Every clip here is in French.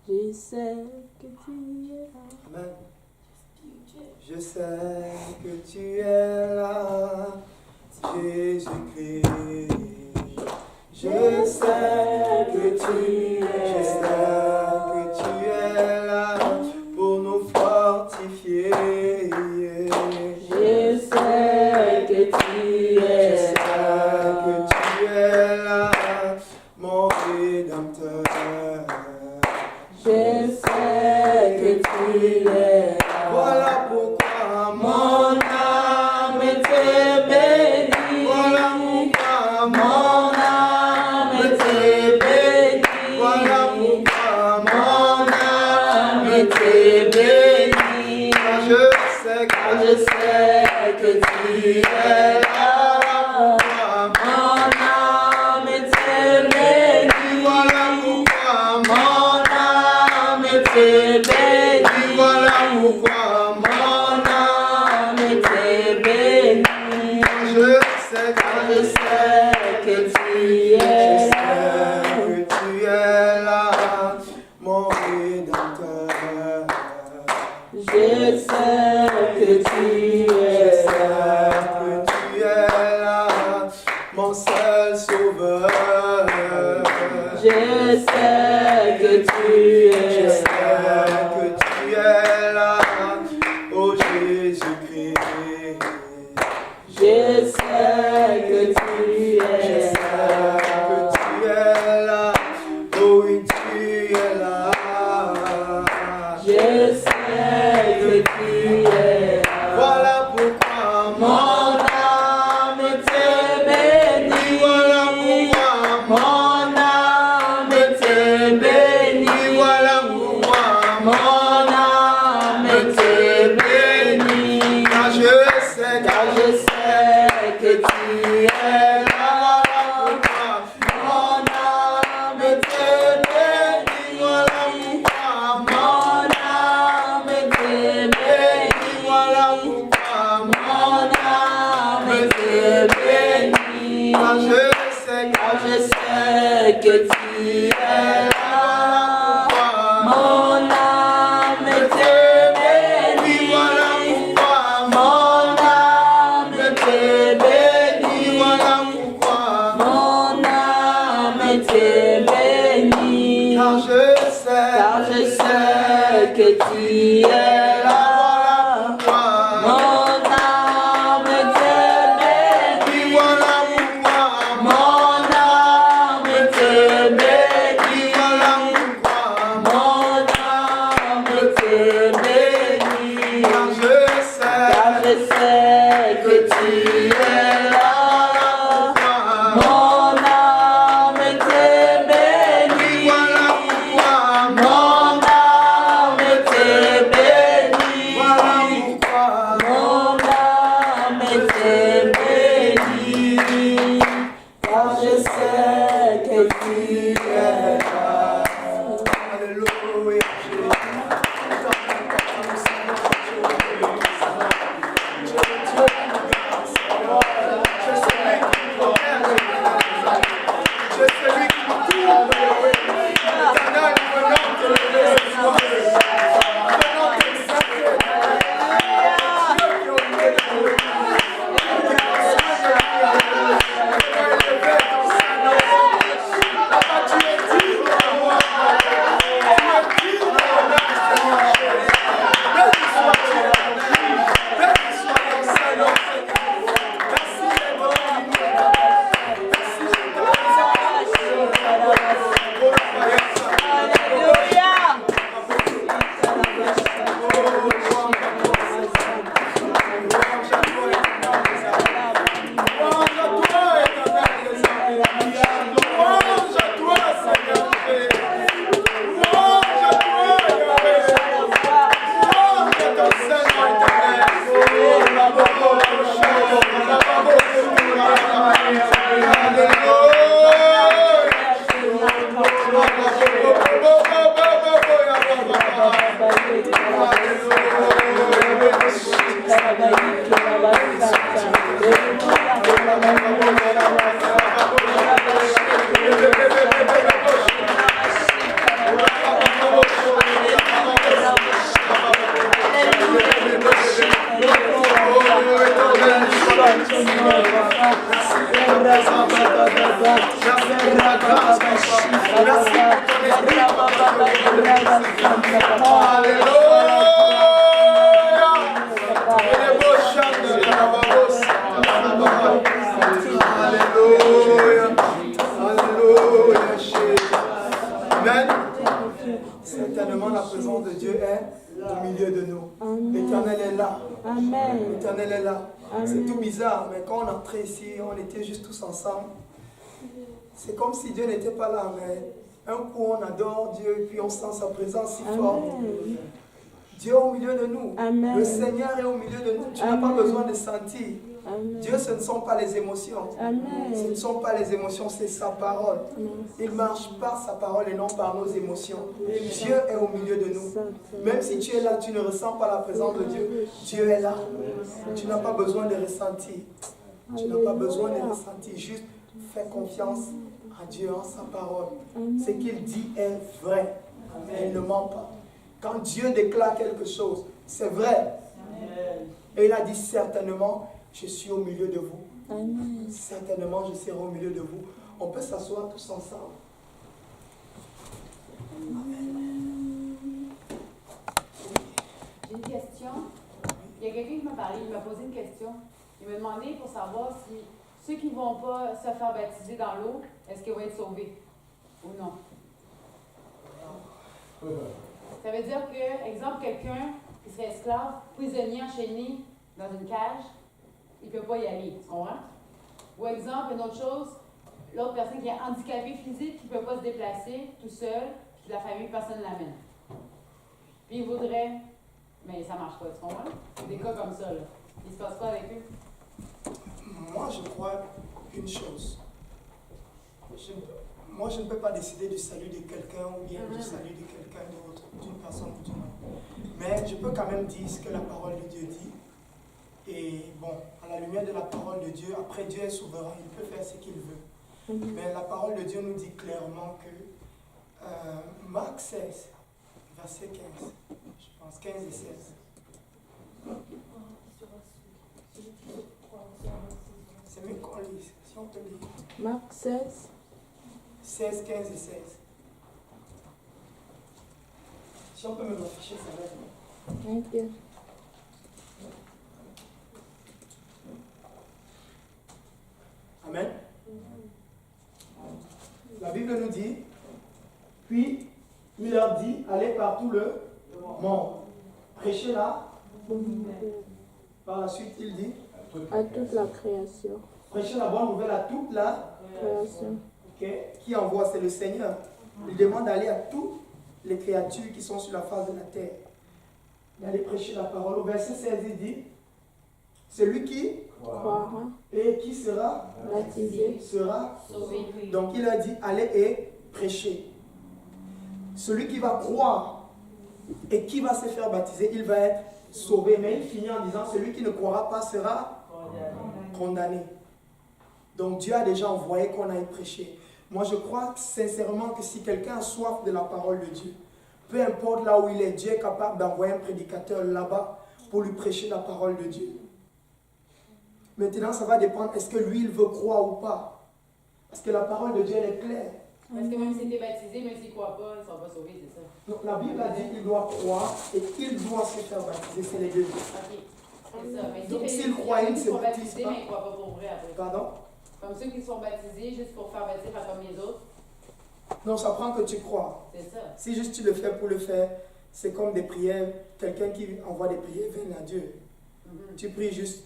Je sais que tu es là. Amen. Je sais que tu es là, Jésus-Christ. Je sais que tu es là pour nous fortifier. Je sais que tu es là, mon Rédempteur. Je sais que tu es là. Voilà pourquoi mon âme te bénit. Voilà pourquoi mon âme te bénit. Voilà pourquoi mon âme te bénit. Car je sais que tu es là. Mon âme te bénit. Voilà pourquoi mon âme te bénit. Voilà pourquoi mon âme te bénit. je sais que tu es là, mon Rédempteur. Je sais que tu es là, mon seul sauveur. Je sais que tu es là, oh Jésus-Christ. Je sais que tu es là, oh oui, tu es là. Je sais que tu es là. Voilà pourquoi mon âme te bénit. Voilà pourquoi mon âme te bénit. Voilà pourquoi mon âme te bénit. car je sais que tu es là. Mon âme te bénit. Voilà pourquoi mon âme te bénit. Voilà pourquoi mon âme te bénit. car je sais que tu es là. Mon âme te bénit. Voilà pourquoi mon âme te bénit. Voilà pourquoi mon âme te bénit. car je sais que tu es là. Mon âme te bénit. Voilà pourquoi mon âme te bénit. Certainement, la présence de Dieu est au milieu de nous. L'Éternel est là. L'Éternel est là. C'est tout bizarre, mais quand on entrait ici, on était juste tous ensemble. C'est comme si Dieu n'était pas là, mais un coup on adore Dieu et puis on sent sa présence si forte. Dieu est au milieu de nous. Le Seigneur est au milieu de nous. Tu n'as pas besoin de sentir. Dieu, ce ne sont pas les émotions. Ce ne sont pas les émotions, c'est sa parole. Il marche par sa parole et non par nos émotions. Dieu est au milieu de nous. Même si tu es là, tu ne ressens pas la présence de Dieu. Dieu est là. Tu n'as pas besoin de ressentir. Tu n'as pas besoin de ressentir. Juste fais confiance à Dieu en sa parole. Ce qu'il dit est vrai. Et il ne ment pas. Quand Dieu déclare quelque chose, c'est vrai. Et il a dit certainement, je suis au milieu de vous. Certainement, je serai au milieu de vous. On peut s'asseoir tous ensemble. J'ai une question. Il y a quelqu'un qui m'a parlé, il m'a posé une question. Il m'a demandé pour savoir si ceux qui ne vont pas se faire baptiser dans l'eau, est-ce qu'ils vont être sauvés ou non? Ça veut dire que, exemple, quelqu'un qui serait esclave, prisonnier, enchaîné dans une cage, il ne peut pas y aller, tu comprends? Ou exemple, une autre chose, l'autre personne qui est handicapée physique, qui ne peut pas se déplacer tout seul, puis la famille, personne ne l'amène. Puis il voudrait, mais ça ne marche pas, tu comprends? Des cas comme ça, là. Il se passe quoi avec eux? Moi, je crois une chose. Moi, je ne peux pas décider du salut de quelqu'un ou bien du salut de quelqu'un d'autre, d'une personne ou d'une autre. Mais je peux quand même dire ce que la parole de Dieu dit. Et bon, à la lumière de la parole de Dieu, après Dieu est souverain, il peut faire ce qu'il veut. Mais la parole de Dieu nous dit clairement que Marc 16, verset 15, je pense 15 et 16. C'est mieux qu'on lise, si on peut lire. Marc 16. 16, 15 et 16. Si on peut me l'afficher, ça va être bon. Ok. Amen. La Bible nous dit, puis il leur dit, allez par tout le monde, prêchez là. Par la suite, il dit, À toute la création. prêchez la bonne nouvelle à toute la Création. Qui envoie, c'est le Seigneur. Il demande d'aller à toutes les créatures qui sont sur la face de la terre. D'aller prêcher la parole. Au verset 16, il dit, celui qui Croira. et qui sera Baptisé. sera Sauvé. Donc il a dit, allez et prêchez. Celui qui va croire et qui va se faire baptiser, il va être sauvé. Mais il finit en disant, celui qui ne croira pas sera condamné. Donc Dieu a déjà envoyé qu'on aille prêcher. Moi je crois sincèrement que si quelqu'un a soif de la parole de Dieu, peu importe là où il est, Dieu est capable d'envoyer un prédicateur là-bas pour lui prêcher la parole de Dieu. Maintenant ça va dépendre, est-ce que lui il veut croire ou pas? Parce que la parole de Dieu elle est claire. Parce que même s'il était baptisé, même s'il ne croit pas, ils ne sont pas sauvés, c'est ça. Donc la Bible a dit qu'il doit croire et qu'il doit se faire baptiser, c'est les deux. Ok. C'est ça. Mais Donc, si s'il croit, il ne se sont baptise baptisés, pas. mais ils ne croient pas pour vrai après. Pardon? Comme ceux qui sont baptisés juste pour faire baptiser, faire comme les autres. Non, ça prend que tu crois. C'est ça. Si juste tu le fais pour le faire, c'est comme des prières, quelqu'un qui envoie des prières vaines à Dieu. Tu pries juste,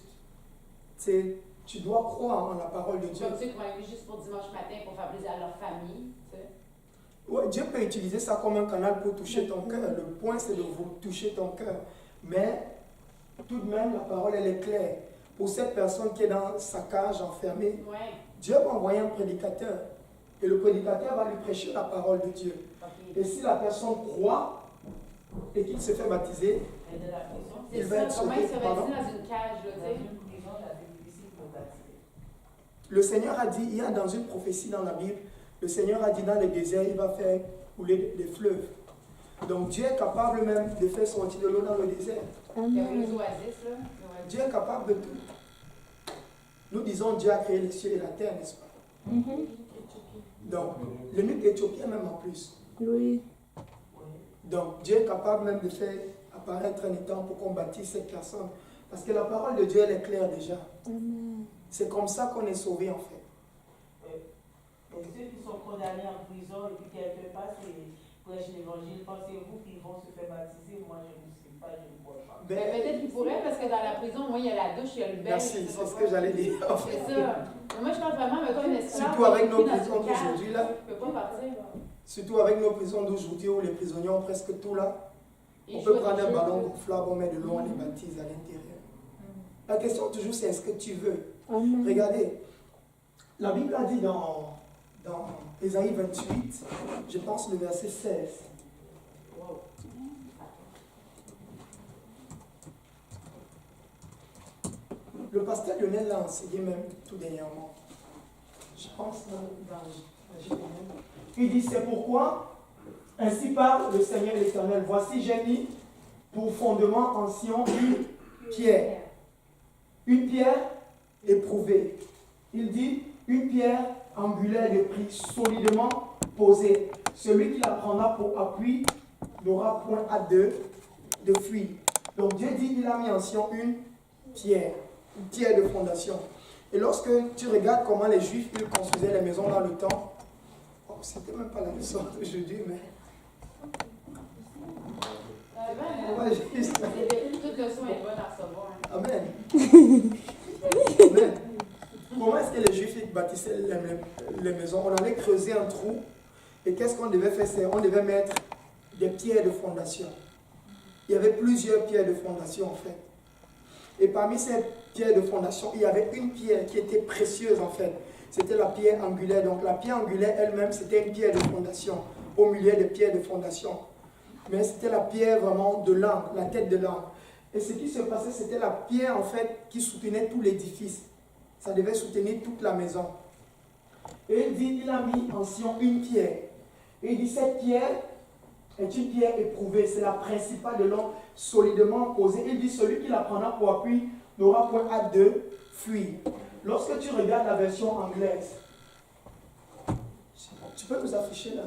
tu dois croire en la parole de Dieu. Comme ceux qui vont aller juste pour dimanche matin pour faire plaisir à leur famille. Tu sais. Ouais, Dieu peut utiliser ça comme un canal pour toucher ton cœur. Le point, c'est de vous toucher ton cœur. Mais tout de même, la parole, elle est claire. Pour cette personne qui est dans sa cage enfermée, Ouais. Dieu va envoyer un prédicateur. Et le prédicateur va lui prêcher la parole de Dieu. Ok. Et si la personne croit et qu'il se fait baptiser, C'est il va ça. être Comment sauvé. ils se Pardon? baptisent dans une cage, là, tu sais? Le Seigneur a dit, il y a dans une prophétie dans la Bible, le Seigneur a dit dans le désert, il va faire couler des fleuves. Donc Dieu est capable même de faire sortir de l'eau dans le désert. Il y avait les oasis, là. Dieu est capable de tout. Nous disons Dieu a créé les cieux et la terre, n'est-ce pas? Donc, le mythe éthiopien même en plus. Oui. Donc, Dieu est capable même de faire apparaître un étang pour qu'on baptise cette personne. Parce que la parole de Dieu, elle est claire déjà. C'est comme ça qu'on est sauvé en fait. Donc ceux qui sont condamnés en prison et puis quelque part prêchent l'évangile, pensez-vous qu'ils vont se faire baptiser? Moi je ne sais pas, je ne crois pas. Ben, peut-être qu'ils pourraient parce que dans la prison, moi il y a la douche, il y a le bain. Merci, c'est ce que j'allais dire. C'est ça. Mais moi je pense vraiment, mettons une esclave. Surtout avec nos qui est dans prisons une cage, d'aujourd'hui là. ne peut pas partir. Surtout avec nos prisons d'aujourd'hui où les prisonniers ont presque tout là. On peut prendre un ballon gonflable, on met de l'eau, on les baptise à l'intérieur. La question toujours c'est est-ce que tu veux? Regardez, la Bible a dit dans Ésaïe 28, je pense le verset 16. Le pasteur Lionel l'a enseigné même tout dernièrement. Je pense dans Jérémie. Il dit c'est pourquoi ainsi parle le Seigneur l'Éternel. Voici j'ai mis pour fondement en Sion une pierre. Une pierre éprouvée. Il dit une pierre angulaire de prix solidement posée. Celui qui la prendra pour appui n'aura point hâte de fuir. Donc Dieu dit il a mis en Sion une pierre de fondation. Et lorsque tu regardes comment les Juifs ils construisaient les maisons dans le temps, c'était même pas la leçon d'aujourd'hui, mais toute leçon est bonne à recevoir. Amen. Amen. Comment est-ce que les Juifs ils bâtissaient les maisons? On allait creuser un trou et qu'est-ce qu'on devait faire? On devait mettre des pierres de fondation. Il y avait plusieurs pierres de fondation en fait. Et parmi ces pierres de fondation, il y avait une pierre qui était précieuse en fait. C'était la pierre angulaire. Donc la pierre angulaire elle-même, c'était une pierre de fondation, au milieu des pierres de fondation. Mais c'était la pierre vraiment de l'angle, la tête de l'angle. Et ce qui se passait, c'était la pierre en fait qui soutenait tout l'édifice. Ça devait soutenir toute la maison. Et il dit, il a mis en Sion une pierre. Et il dit, cette pierre est une pierre éprouvée. C'est la principale de l'homme, solidement posée. Il dit, celui qui la prendra pour appui n'aura point hâte de fuir. Lorsque tu regardes la version anglaise, tu peux nous afficher là?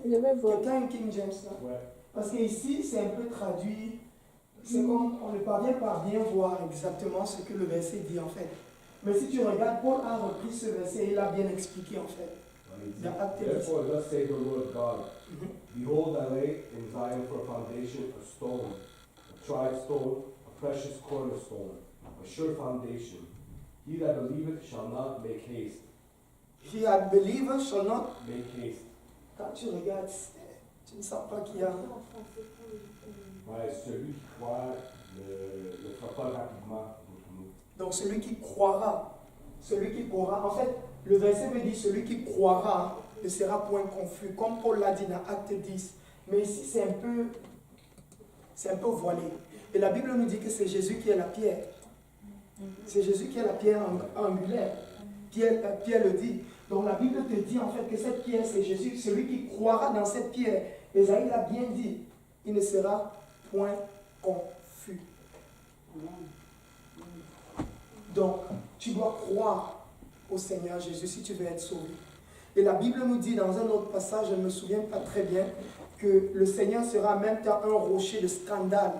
Quelqu'un a une King James là? Ouais. Parce qu'ici, c'est un peu traduit. C'est comme on ne parvient pas à bien voir exactement ce que le verset dit en fait. Mais si tu regardes, Paul a repris ce verset et il a bien expliqué en fait. Therefore, thus saith the Lord God, Behold, I lay in Zion for a foundation a stone, a tried stone, a precious cornerstone, a sure foundation. He that believeth shall not make haste. He that believeth shall not make haste. Quand tu regardes, tu ne sens pas qu'il y a. Ouais, celui qui croit ne fera pas rapidement. Donc celui qui croira, en fait, le verset me dit celui qui croira ne sera point confus, comme Paul l'a dit dans Acte 10. Mais ici, c'est un peu voilé. Et la Bible nous dit que c'est Jésus qui est la pierre. C'est Jésus qui est la pierre angulaire. Pierre le dit. Donc la Bible te dit en fait que cette pierre, c'est Jésus. Celui qui croira dans cette pierre, Esaïe l'a bien dit, il ne sera point confus. Donc, tu dois croire au Seigneur Jésus si tu veux être sauvé. Et la Bible nous dit dans un autre passage, je ne me souviens pas très bien, que le Seigneur sera en même temps un rocher de scandale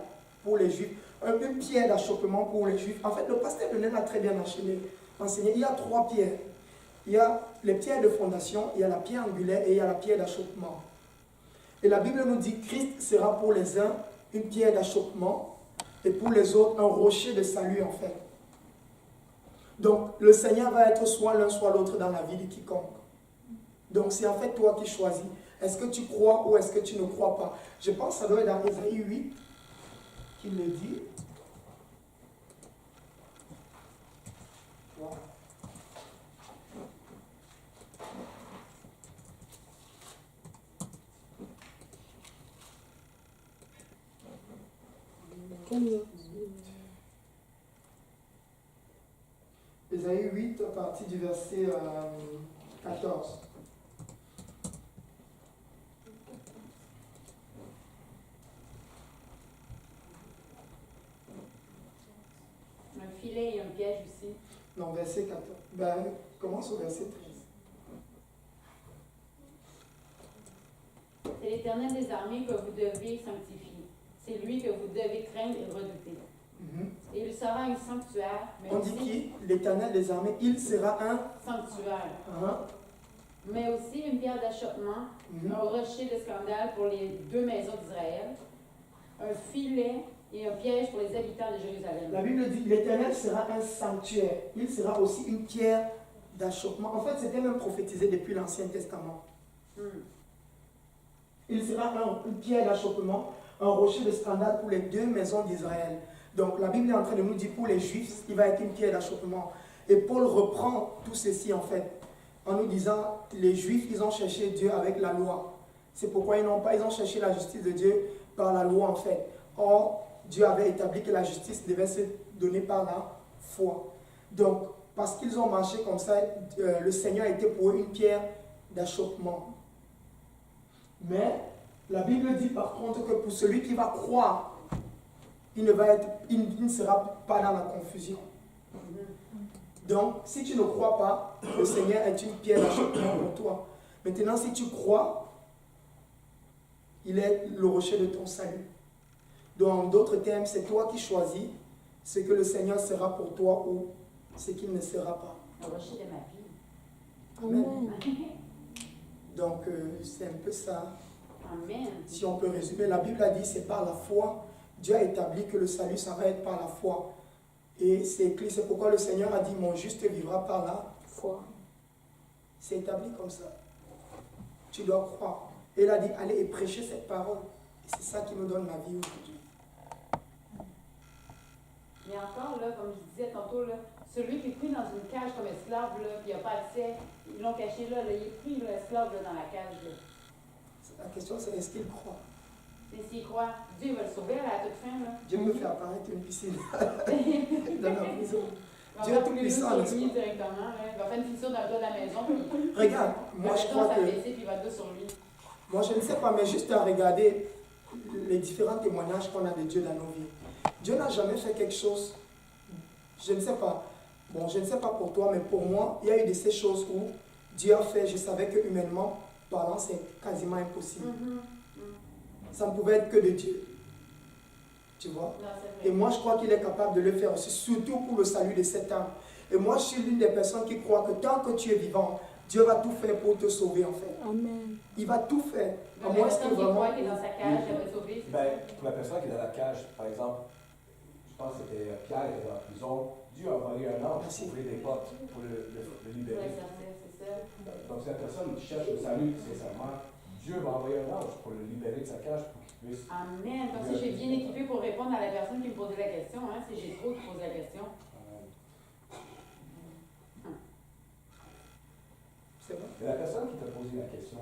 pour les Juifs, une pierre d'achoppement pour les Juifs. En fait, le pasteur Lionel a très bien enseigné. Il y a 3 pierres. Il y a les pierres de fondation, il y a la pierre angulaire et il y a la pierre d'achoppement. Et la Bible nous dit que Christ sera pour les uns une pierre d'achoppement et pour les autres un rocher de salut en fait. Donc le Seigneur va être soit l'un soit l'autre dans la vie de quiconque. Donc c'est en fait toi qui choisis. Est-ce que tu crois ou est-ce que tu ne crois pas? Je pense que ça doit être dans Ésaïe 8 qu'il le dit. Voilà. Ésaïe 8 à partir du verset 14. filet et un piège aussi. Non, verset 14. Ben, commence au verset 13. C'est l'Éternel des armées que vous devez sanctifier. C'est lui que vous devez craindre et redouter. Et il sera un sanctuaire, mais On dit aussi qui? L'Éternel des armées, il sera un. sanctuaire, Hein? mais aussi une pierre d'achoppement, Mhm. un rocher de scandale pour les deux maisons d'Israël, un filet et un piège pour les habitants de Jérusalem. La Bible dit l'Éternel sera un sanctuaire. Il sera aussi une pierre d'achoppement. En fait, c'était même prophétisé depuis l'Ancien Testament. Il sera une pierre d'achoppement, un rocher de scandale pour les deux maisons d'Israël. Donc la Bible est en train de nous dire pour les Juifs, il va être une pierre d'achoppement. Et Paul reprend tout ceci en fait, en nous disant, les Juifs, ils ont cherché Dieu avec la loi. C'est pourquoi ils ont cherché la justice de Dieu par la loi en fait. Or, Dieu avait établi que la justice devait se donner par la foi. Donc, parce qu'ils ont marché comme ça, le Seigneur était pour eux une pierre d'achoppement. Mais la Bible dit par contre que pour celui qui va croire, il ne sera pas dans la confusion. Donc, si tu ne crois pas, le Seigneur est une pierre d'achoppement pour toi. Maintenant, si tu crois, il est le rocher de ton salut. Donc, en d'autres termes, c'est toi qui choisis ce que le Seigneur sera pour toi ou ce qu'il ne sera pas. Le rocher de ma vie. Amen. Donc, c'est un peu ça. Amen. Si on peut résumer, la Bible a dit c'est par la foi. Dieu a établi que le salut, ça va être par la foi. Et c'est écrit, c'est pourquoi le Seigneur a dit mon juste vivra par la foi. C'est établi comme ça. Tu dois croire. Et il a dit allez et prêchez cette parole. Et c'est ça qui me donne la vie aujourd'hui. Mais encore, là, comme je disais tantôt, là, celui qui est pris dans une cage comme esclave, là, puis il n'a pas accès, ils l'ont caché là, il est pris, l'esclave, dans la cage. Là. La question c'est est-ce qu'il croit? Mais s'il croit, Dieu va le sauver à la toute fin. Là. Dieu peut faire apparaître une piscine dans la prison. Dieu est tout puissant, n'est-ce pas? Directement, là. Il va faire une fissure dans le toit de la maison. Puis Regarde, moi je crois que... Puis il va le dos sur lui. Moi je ne sais pas, mais juste à regarder les différents témoignages qu'on a de Dieu dans nos vies. Dieu n'a jamais fait quelque chose, je ne sais pas. Bon, je ne sais pas pour toi, mais pour moi, il y a eu de ces choses où Dieu a fait, je savais que humainement parlant, c'est quasiment impossible. Ça ne pouvait être que de Dieu. Tu vois? Non, et moi, je crois qu'il est capable de le faire aussi, surtout pour le salut de cette âme. Et moi, je suis l'une des personnes qui croient que tant que tu es vivant, Dieu va tout faire pour te sauver, en fait. Amen. Il va tout faire. La personne qui croit qu'il est dans sa cage, elle va être sauvée. Ben, pour la personne qui est dans la cage, par exemple, je pense que c'était Pierre qui était dans la prison, Dieu a envoyé un ange pour ouvrir des portes pour le libérer. C'est ça. Donc, si la personne cherche le salut sincèrement, Dieu va envoyer un ange pour le libérer de sa cage pour qu'il puisse. Amen. Comme si je suis bien équipée pour répondre à la personne qui me posait la question. Hein, si j'ai trop qui pose la question. C'est vrai? Et la personne qui t'a posé la question,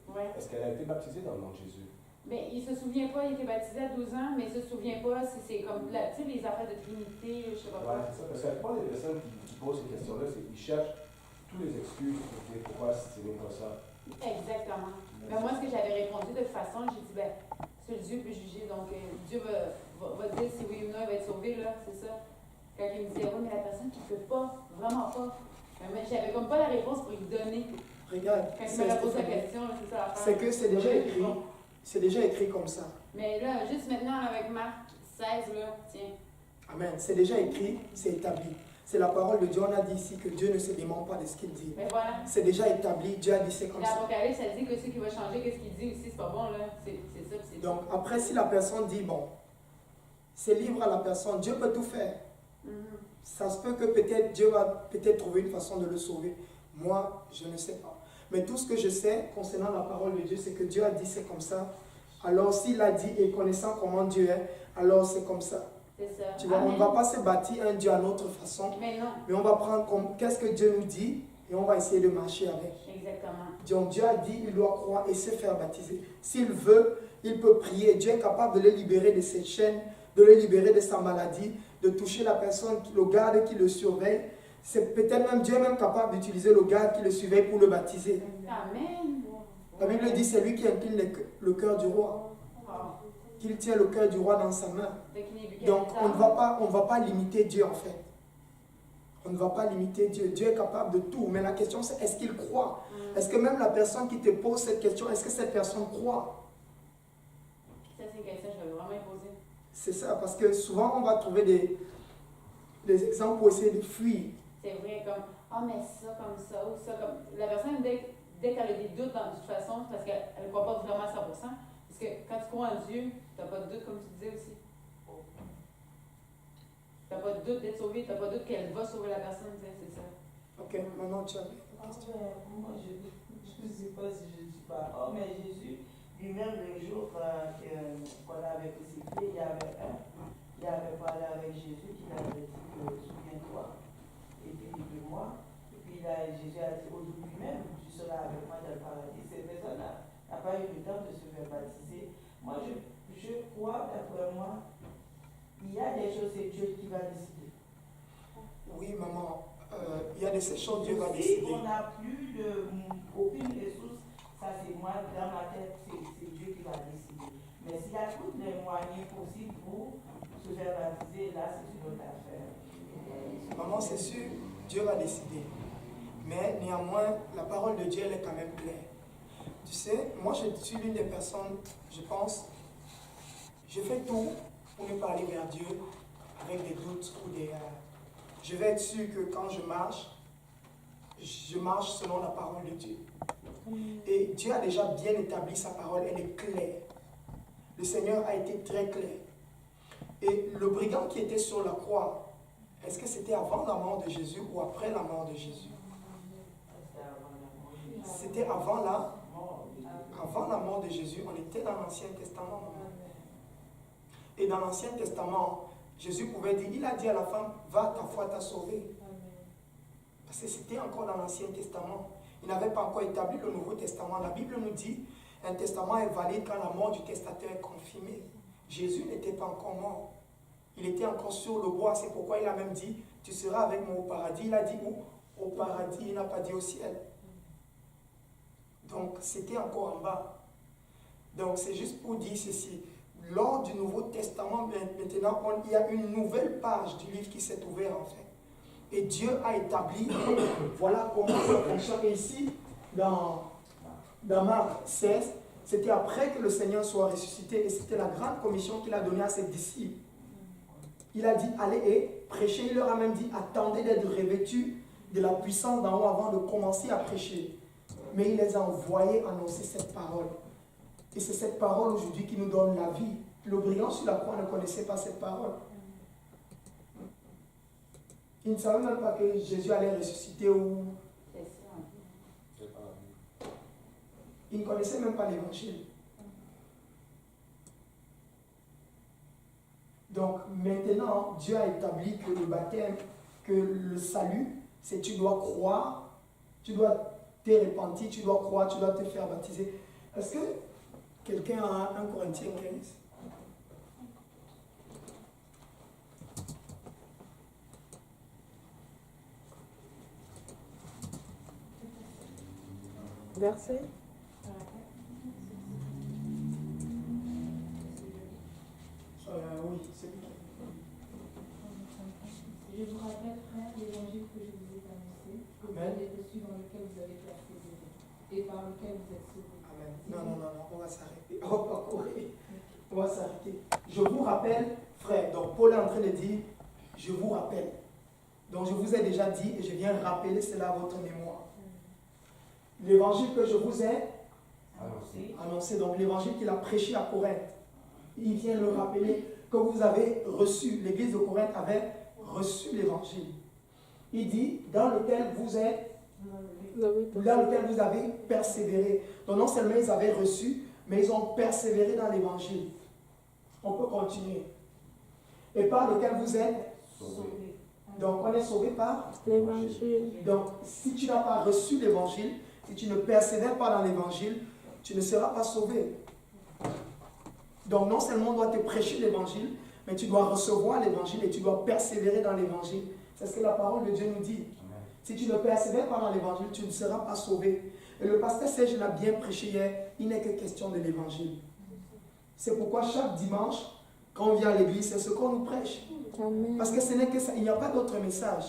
Ouais. est-ce qu'elle a été baptisée dans le nom de Jésus? Mais il ne se souvient pas, il était baptisé à 12 ans, mais il ne se souvient pas si c'est comme, tu sais, les affaires de Trinité, je sais pas Ouais, quoi. c'est ça. Parce que la plupart des personnes qui posent ces questions-là, c'est qu'ils cherchent toutes les excuses pour dire pourquoi c'est même pas ça. Exactement. Mais moi, ce que j'avais répondu de toute façon, j'ai dit, ben, seul Dieu peut juger, donc Dieu va dire si oui ou non il va être sauvé, là, c'est ça. Quand il me disait, oui, mais la personne qui ne peut pas, vraiment pas. Mais j'avais comme pas la réponse pour lui donner. Regarde, Quand il me posé la question, là, c'est ça l'affaire. c'est que c'est déjà écrit. C'est déjà écrit comme ça. Mais là, juste maintenant, avec Marc 16, là, tiens. Amen. C'est déjà écrit, c'est établi. C'est la parole de Dieu. On a dit ici que Dieu ne se dément pas de ce qu'il dit. Mais voilà. C'est déjà établi. Dieu a dit c'est comme ça. L'Apocalypse, ça dit que ce qui va changer, qu'est-ce qu'il dit aussi, c'est pas bon, là. C'est ça, puis c'est Donc après, si la personne dit, bon, c'est libre à la personne, Dieu peut tout faire. Ça se peut que peut-être Dieu va peut-être trouver une façon de le sauver. Moi, je ne sais pas. Mais tout ce que je sais concernant la parole de Dieu, c'est que Dieu a dit c'est comme ça. Alors s'il a dit et connaissant comment Dieu est, alors c'est comme ça. C'est ça. Tu vois, on ne va pas se bâtir un Dieu à notre façon, Mais non. mais on va prendre comme qu'est-ce que Dieu nous dit et on va essayer de marcher avec. Exactement. Donc Dieu a dit, il doit croire et se faire baptiser. S'il veut, il peut prier. Dieu est capable de le libérer de ses chaînes, de le libérer de sa maladie, de toucher la personne, le garde qui le surveille. C'est peut-être même Dieu est même capable d'utiliser le garde qui le surveille pour le baptiser. Amen. La Bible dit, c'est lui qui incline le cœur du roi, qu'il tient le cœur du roi dans sa main. Donc on ne va pas limiter Dieu en fait. On ne va pas limiter Dieu. Dieu est capable de tout. Mais la question c'est, est-ce qu'il croit? Est-ce que même la personne qui te pose cette question, est-ce que cette personne croit? Ça, c'est une question que je vais vraiment poser. C'est ça, parce que souvent on va trouver des exemples pour essayer de fuir. C'est vrai, comme, ah, mais ça, comme ça, ou ça, comme. La personne, dès qu'elle a des doutes, de toute façon, c'est parce qu'elle ne croit pas vraiment à 100%. Parce que quand tu crois en Dieu, tu n'as pas de doute, comme tu disais aussi. Tu n'as pas de doute d'être sauvé, tu n'as pas de doute qu'elle va sauver la personne, c'est ça. Ok, maintenant tu as. Moi, je ne sais pas si je dis pas. Oh, mais Jésus, lui-même, le jour qu'on avait crucifié, il avait parlé avec Jésus, qui avait dit souviens-toi, et puis moi. Et puis là, Jésus a dit aujourd'hui même, tu seras avec moi dans le paradis. Cette personne-là n'a pas eu le temps de se faire baptiser. Moi, je crois, d'après moi, il y a des choses, c'est Dieu qui va décider. Oui, maman, il y a de ces choses, Dieu va Si décider. on n'a plus aucune ressource, ça c'est moi, dans ma tête, c'est Dieu qui va décider. Mais s'il y a tous les moyens possibles pour se faire baptiser, là c'est une autre affaire. Maman, c'est sûr, Dieu va décider. Mais néanmoins, la parole de Dieu, elle est quand même claire. Tu sais, moi je suis l'une des personnes, je pense, je fais tout pour ne pas aller vers Dieu avec des doutes ou des... je vais être sûr que quand je marche selon la parole de Dieu. Et Dieu a déjà bien établi sa parole, elle est claire. Le Seigneur a été très clair. Et le brigand qui était sur la croix, est-ce que c'était avant la mort de Jésus ou après la mort de Jésus? C'était avant la mort de Jésus. On était dans l'Ancien Testament. Et dans l'Ancien Testament, Jésus pouvait dire, il a dit à la femme, va, ta foi t'a sauvé. Parce que c'était encore dans l'Ancien Testament. Il n'avait pas encore établi le Nouveau Testament. La Bible nous dit, un testament est valide quand la mort du testateur est confirmée. Jésus n'était pas encore mort. Il était encore sur le bois. C'est pourquoi il a même dit, tu seras avec moi au paradis. Il a dit où? Au paradis. Il n'a pas dit au ciel. Donc, c'était encore en bas. Donc, c'est juste pour dire ceci. Lors du Nouveau Testament, maintenant, il y a une nouvelle page du livre qui s'est ouverte en fait. Et Dieu a établi, voilà comment ça fonctionne. Et ici, dans Marc 16, c'était après que le Seigneur soit ressuscité et c'était la grande commission qu'il a donnée à ses disciples. Il a dit, allez et prêchez. Il leur a même dit, attendez d'être revêtus de la puissance d'en haut avant de commencer à prêcher. Mais il les a envoyés annoncer cette parole. Et c'est cette parole aujourd'hui qui nous donne la vie. Le brigand sur la croix ne connaissait pas cette parole. Il ne savait même pas que Jésus allait ressusciter ou... Il ne connaissait même pas l'évangile. Donc maintenant, Dieu a établi que le baptême, que le salut, c'est tu dois croire, tu dois te repentir, tu dois croire, tu dois te faire baptiser. Est-ce que quelqu'un a 1 Corinthiens 15? Verset. Oui, c'est bien. Je vous rappelle, frère, l'évangile que je vous ai annoncé, que vous avez reçu, dans lequel vous avez persévéré et par lequel vous êtes sauvés. Amen. Non, on va s'arrêter. On va pas courir. On va s'arrêter. Je vous rappelle, frère, donc Paul est en train de dire, je vous rappelle. Donc je vous ai déjà dit et je viens rappeler cela à votre mémoire. L'évangile que je vous ai annoncé, donc l'évangile qu'il a prêché à Corinthe, il vient le rappeler que vous avez reçu, l'église de Corinthe avait reçu l'évangile. Il dit, dans lequel vous êtes, dans lequel vous avez persévéré. Donc non seulement ils avaient reçu, mais ils ont persévéré dans l'évangile. On peut continuer. Et par lequel vous êtes sauvés. Donc on est sauvé par L'évangile. Donc si tu n'as pas reçu l'évangile, si tu ne persévères pas dans l'évangile, tu ne seras pas sauvé. Donc non seulement on doit te prêcher l'évangile, mais tu dois recevoir l'évangile et tu dois persévérer dans l'évangile. C'est ce que la parole de Dieu nous dit. Si tu ne persévères pas dans l'évangile, tu ne seras pas sauvé. Et le pasteur Serge l'a bien prêché hier, il n'est que question de l'évangile. C'est pourquoi chaque dimanche, quand on vient à l'église, c'est ce qu'on nous prêche. Amen. Parce que ce n'est que ça, il n'y a pas d'autre message.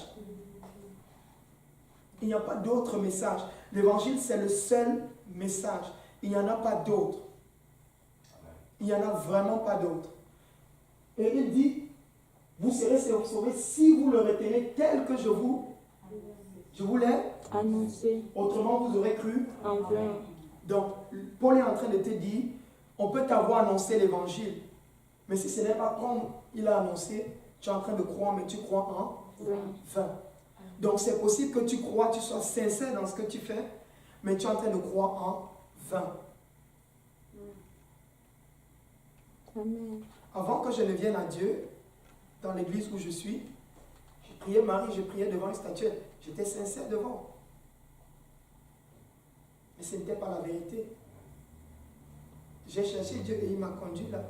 Il n'y a pas d'autre message. L'évangile, c'est le seul message. Il n'y en a pas d'autre. Il n'y en a vraiment pas d'autre. Et il dit, vous serez sauvés si vous le retenez tel que je vous l'ai Annoncé autrement vous aurez cru. en vain. Donc, Paul est en train de te dire, on peut t'avoir annoncé l'évangile, mais si ce n'est pas comme il a annoncé, tu es en train de croire, mais tu crois en vain. Donc, c'est possible que tu crois, tu sois sincère dans ce que tu fais, mais tu es en train de croire en vain. Amen. Avant que je ne vienne à Dieu, dans l'église où je suis, j'ai prié Marie, j'ai prié devant une statuette. J'étais sincère devant. Mais ce n'était pas la vérité. J'ai cherché Dieu et il m'a conduit là.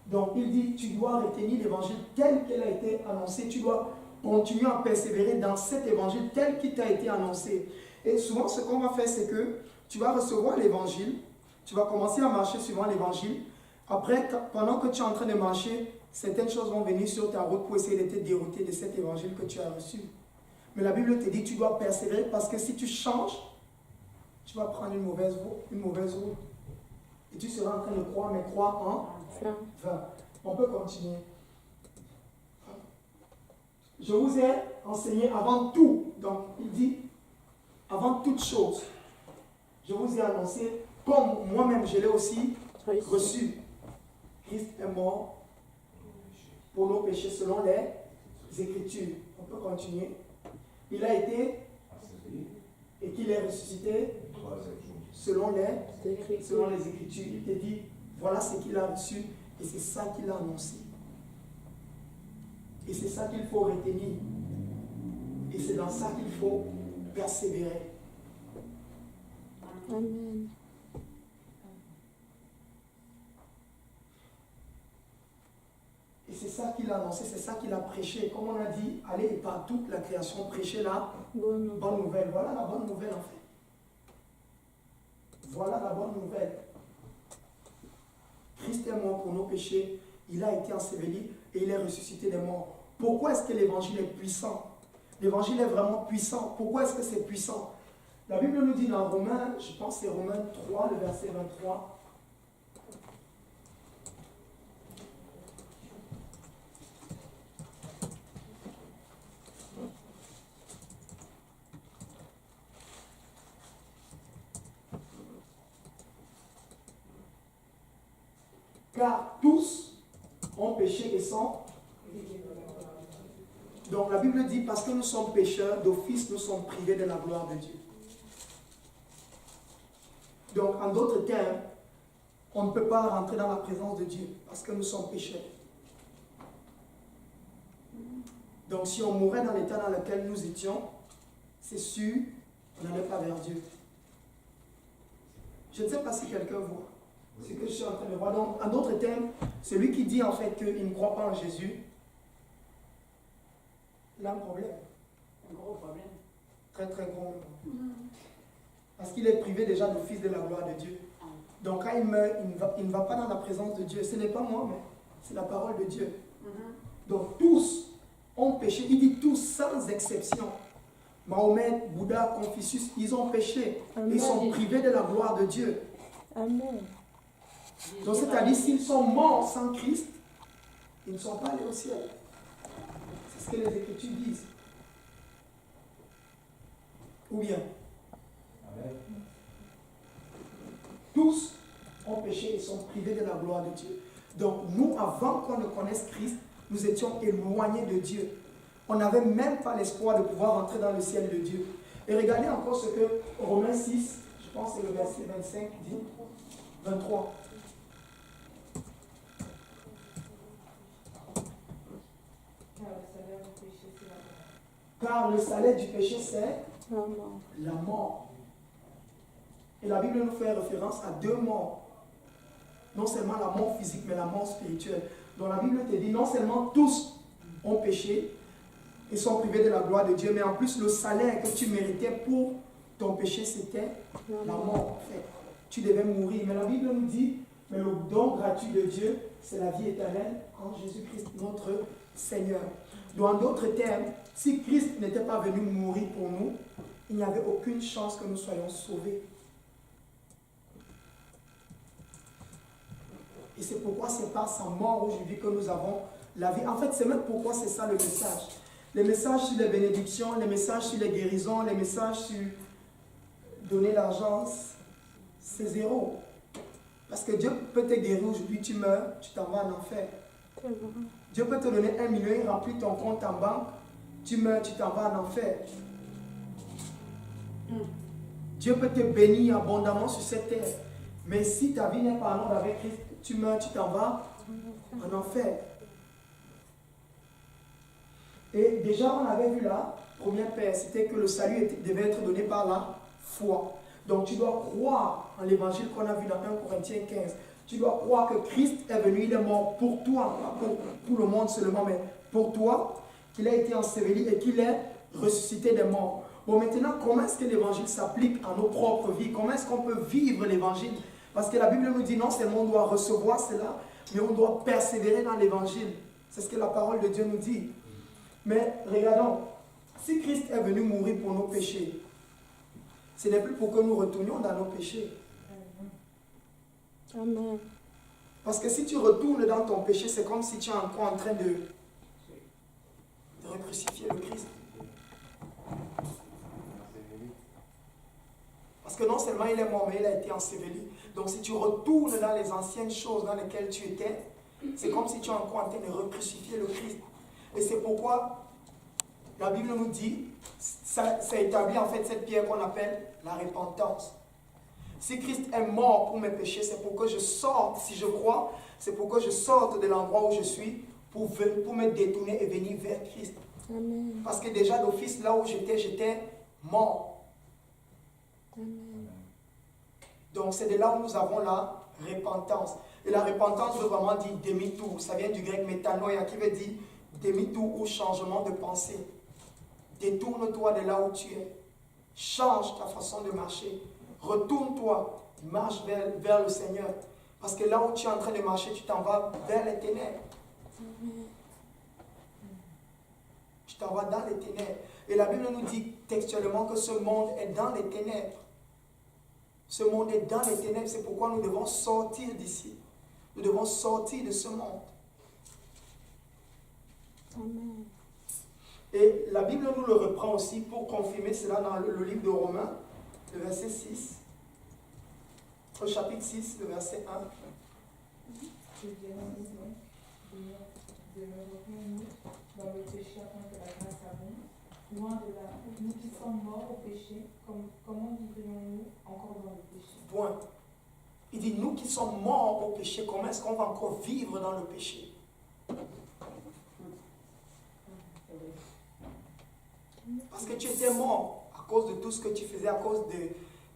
Donc il dit, tu dois retenir l'évangile tel qu'il a été annoncé. Tu dois continuer à persévérer dans cet évangile tel qu'il t'a été annoncé. Et souvent, ce qu'on va faire, c'est que tu vas recevoir l'évangile, tu vas commencer à marcher suivant l'évangile. Après, pendant que tu es en train de marcher, certaines choses vont venir sur ta route pour essayer de te dérouter de cet évangile que tu as reçu. Mais la Bible te dit que tu dois persévérer parce que si tu changes, tu vas prendre une mauvaise route. Et tu seras en train de croire, mais croire en vain. On peut continuer. Je vous ai enseigné avant tout. Donc, il dit, avant toute chose, je vous ai annoncé, comme moi-même je l'ai aussi reçu. Christ est mort pour nos péchés selon les Écritures. On peut continuer. Il a été et qu'il est ressuscité selon les Écritures. Il te dit, voilà ce qu'il a reçu et c'est ça qu'il a annoncé. Et c'est ça qu'il faut retenir. Et c'est dans ça qu'il faut persévérer. Amen. Et c'est ça qu'il a annoncé, c'est ça qu'il a prêché. Comme on a dit, allez par toute la création, prêcher la bonne nouvelle. Voilà la bonne nouvelle en fait. Voilà la bonne nouvelle. Christ est mort pour nos péchés, il a été enseveli et il est ressuscité des morts. Pourquoi est-ce que l'évangile est puissant? L'évangile est vraiment puissant. Pourquoi est-ce que c'est puissant? La Bible nous dit dans Romains, je pense que c'est Romains 3, le verset 23. Car tous ont péché et sont. Donc la Bible dit, parce que nous sommes pécheurs, d'office nous sommes privés de la gloire de Dieu. Donc en d'autres termes, on ne peut pas rentrer dans la présence de Dieu parce que nous sommes pécheurs. Donc si on mourait dans l'état dans lequel nous étions, c'est sûr, on n'allait pas vers Dieu. Je ne sais pas si quelqu'un voit ce que je suis en train de voir. Donc, en d'autres termes, celui qui dit en fait qu'il ne croit pas en Jésus, il a un problème. Un gros problème. Très très gros. Parce qu'il est privé déjà du Fils de la gloire de Dieu. Donc quand il meurt, il ne va pas dans la présence de Dieu. Ce n'est pas moi, mais c'est la parole de Dieu. Donc tous ont péché. Il dit tous sans exception. Mahomet, Bouddha, Confucius, ils ont péché. Amen. Ils sont privés de la gloire de Dieu. Amen. Donc c'est-à-dire s'ils sont morts sans Christ, ils ne sont pas allés au ciel. C'est ce que les Écritures disent. Ou bien, tous ont péché et sont privés de la gloire de Dieu. Donc nous, avant qu'on ne connaisse Christ, nous étions éloignés de Dieu. On n'avait même pas l'espoir de pouvoir entrer dans le ciel de Dieu. Et regardez encore ce que Romains 6, je pense que c'est le verset 25, dit, 23. Car le salaire du péché, c'est la mort. Et la Bible nous fait référence à deux morts. Non seulement la mort physique, mais la mort spirituelle. Donc la Bible te dit, non seulement tous ont péché et sont privés de la gloire de Dieu, mais en plus le salaire que tu méritais pour ton péché, c'était la mort. En fait, tu devais mourir. Mais la Bible nous dit, mais le don gratuit de Dieu, c'est la vie éternelle en Jésus-Christ, notre Seigneur. Donc, en d'autres termes, si Christ n'était pas venu mourir pour nous, il n'y avait aucune chance que nous soyons sauvés. Et c'est pourquoi c'est par sa mort aujourd'hui que nous avons la vie. En fait, c'est même pourquoi c'est ça le message. Les messages sur les bénédictions, les messages sur les guérisons, les messages sur donner l'argent, c'est zéro. Parce que Dieu peut te guérir aujourd'hui, tu meurs, tu t'en vas en enfer. Dieu peut te donner 1 million, il remplit ton compte en banque, tu meurs, tu t'en vas en enfer. Dieu peut te bénir abondamment sur cette terre. Mais si ta vie n'est pas en ordre avec Christ, tu meurs, tu t'en vas en enfer. Et déjà, on avait vu là, première paire, c'était que le salut devait être donné par la foi. Donc tu dois croire en l'évangile qu'on a vu dans 1 Corinthiens 15. Tu dois croire que Christ est venu, il est mort pour toi, pas pour le monde seulement, mais pour toi, qu'il a été enseveli et qu'il est ressuscité des morts. Bon, maintenant, comment est-ce que l'évangile s'applique à nos propres vies? Comment est-ce qu'on peut vivre l'évangile? Parce que la Bible nous dit non seulement on doit recevoir cela, mais on doit persévérer dans l'évangile. C'est ce que la parole de Dieu nous dit. Mais regardons, si Christ est venu mourir pour nos péchés, ce n'est plus pour que nous retournions dans nos péchés. Amen. Parce que si tu retournes dans ton péché, c'est comme si tu es encore en train de recrucifier le Christ. Parce que non seulement il est mort, mais il a été enseveli. Donc si tu retournes dans les anciennes choses dans lesquelles tu étais, c'est comme si tu es encore en train de recrucifier le Christ. Et c'est pourquoi la Bible nous dit, ça établit en fait cette pierre qu'on appelle la repentance. Si Christ est mort pour mes péchés, c'est pour que je sorte, si je crois, c'est pour que je sorte de l'endroit où je suis pour me détourner et venir vers Christ. Amen. Parce que déjà d'office, là où j'étais mort. Amen. Donc c'est de là où nous avons la repentance. Et la repentance veut vraiment dire demi-tour. Ça vient du grec métanoïa qui veut dire demi-tour ou changement de pensée. Détourne-toi de là où tu es. Change ta façon de marcher. Retourne-toi. Marche vers le Seigneur. Parce que là où tu es en train de marcher, tu t'en vas vers les ténèbres. Tu t'en vas dans les ténèbres. Et la Bible nous dit textuellement que ce monde est dans les ténèbres. Ce monde est dans les ténèbres. C'est pourquoi nous devons sortir d'ici. Nous devons sortir de ce monde. Amen. Et la Bible nous le reprend aussi pour confirmer cela dans le livre de Romains, le verset 6. Au chapitre 6, le verset 1. Je dirais de me retenir dans le péché afin que la grâce abonde. Loin de là, nous qui sommes morts au péché, comment vivrions-nous encore dans le péché? Point. Il dit, nous qui sommes morts au péché, comment est-ce qu'on va encore vivre dans le péché? Parce que tu étais mort à cause de tout ce que tu faisais, à cause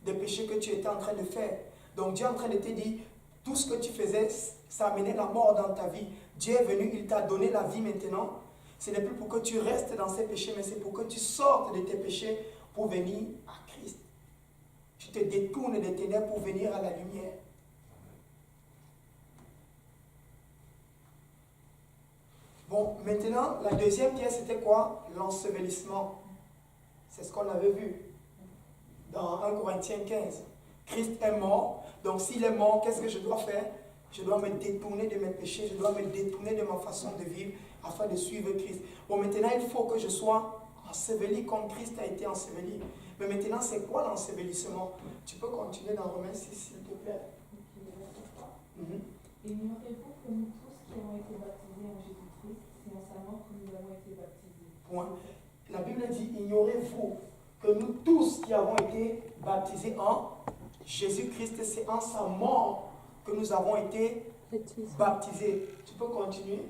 des péchés que tu étais en train de faire. Donc Dieu est en train de te dire, tout ce que tu faisais, ça amenait la mort dans ta vie. Dieu est venu, il t'a donné la vie maintenant. Ce n'est plus pour que tu restes dans ces péchés, mais c'est pour que tu sortes de tes péchés pour venir à Christ. Tu te détournes des ténèbres pour venir à la lumière. Bon, maintenant, la deuxième pièce, c'était quoi? L'ensevelissement. C'est ce qu'on avait vu dans 1 Corinthiens 15. Christ est mort, donc s'il est mort, qu'est-ce que je dois faire? Je dois me détourner de mes péchés, je dois me détourner de ma façon de vivre afin de suivre Christ. Bon, maintenant, il faut que je sois enseveli comme Christ a été enseveli. Mais maintenant, c'est quoi l'ensevelissement? Tu peux continuer dans Romains 6, s'il te plaît. Ignorez-vous que nous tous qui avons été baptisés en Jésus-Christ, c'est en sa mort que nous avons été baptisés. Point. La Bible dit, ignorez-vous que nous tous qui avons été baptisés en Jésus-Christ, c'est en sa mort que nous avons été baptisés. Tu peux continuer?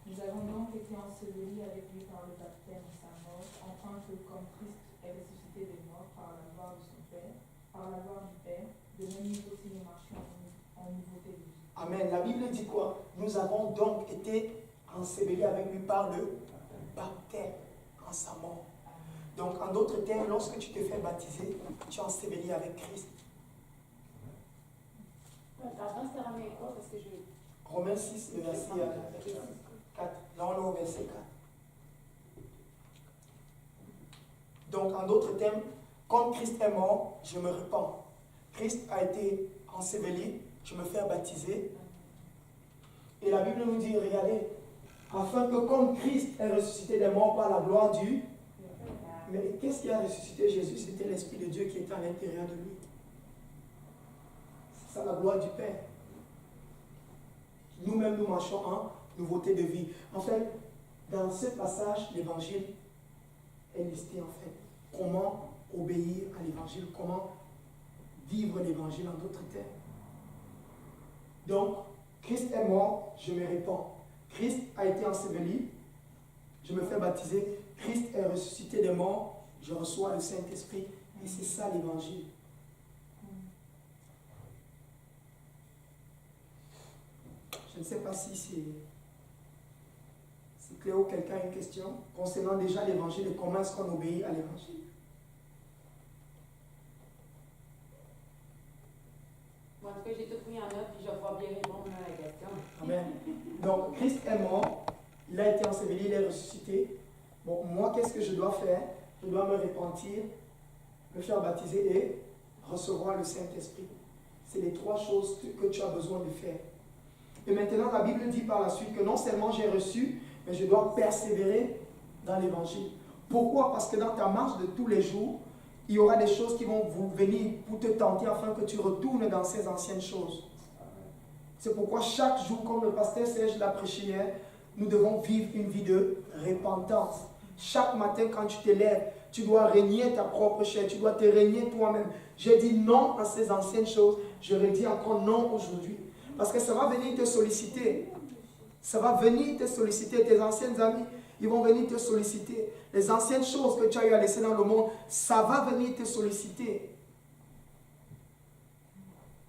Nous avons donc été ensevelis avec lui par le baptême de sa mort, afin que, comme Christ est ressuscité des morts par la gloire de son Père, par la gloire du Père, de même nous aussi nous marchions en nouveauté de vie. Amen. La Bible dit quoi? Nous avons donc été ensevelis avec lui par le baptême en sa mort. Donc, en d'autres termes, lorsque tu te fais baptiser, tu es enseveli avec Christ. Pardon, c'est la même chose parce que je... Romains 6, le verset 4. Là, on est au verset 4. Donc, en d'autres termes, comme Christ est mort, je me répands. Christ a été enseveli, je me fais baptiser. Et la Bible nous dit, regardez, afin que comme Christ est ressuscité des morts par la gloire du... Mais qu'est-ce qui a ressuscité Jésus? C'était l'Esprit de Dieu qui était à l'intérieur de lui. C'est ça la gloire du Père. Nous-mêmes, nous marchons en nouveauté de vie. En fait, dans ce passage, l'évangile est listé en fait. Comment obéir à l'évangile, comment vivre l'évangile en d'autres termes. Donc, Christ est mort, je me répands. Christ a été enseveli, je me fais baptiser. Christ est ressuscité des morts, je reçois le Saint-Esprit. Et c'est ça l'évangile. Je ne sais pas si c'est clair ou quelqu'un a une question concernant déjà l'évangile et comment est-ce qu'on obéit à l'évangile. Moi, en tout cas, j'ai tout pris en note puis je vais pouvoir bien répondre à la question. Amen. Donc, Christ est mort, il a été enseveli, il est ressuscité. Bon, moi, qu'est-ce que je dois faire? Je dois me repentir, me faire baptiser et recevoir le Saint-Esprit. C'est les trois choses que tu as besoin de faire. Et maintenant, la Bible dit par la suite que non seulement j'ai reçu, mais je dois persévérer dans l'évangile. Pourquoi? Parce que dans ta marche de tous les jours, il y aura des choses qui vont venir pour te tenter afin que tu retournes dans ces anciennes choses. C'est pourquoi chaque jour, comme le pasteur Serge l'a prêché hier, nous devons vivre une vie de repentance. Chaque matin, quand tu te lèves, tu dois régner ta propre chair, tu dois te régner toi-même. J'ai dit non à ces anciennes choses, je redis encore non aujourd'hui. Parce que ça va venir te solliciter. Ça va venir te solliciter. Tes anciens amis, ils vont venir te solliciter. Les anciennes choses que tu as eu à laisser dans le monde, ça va venir te solliciter.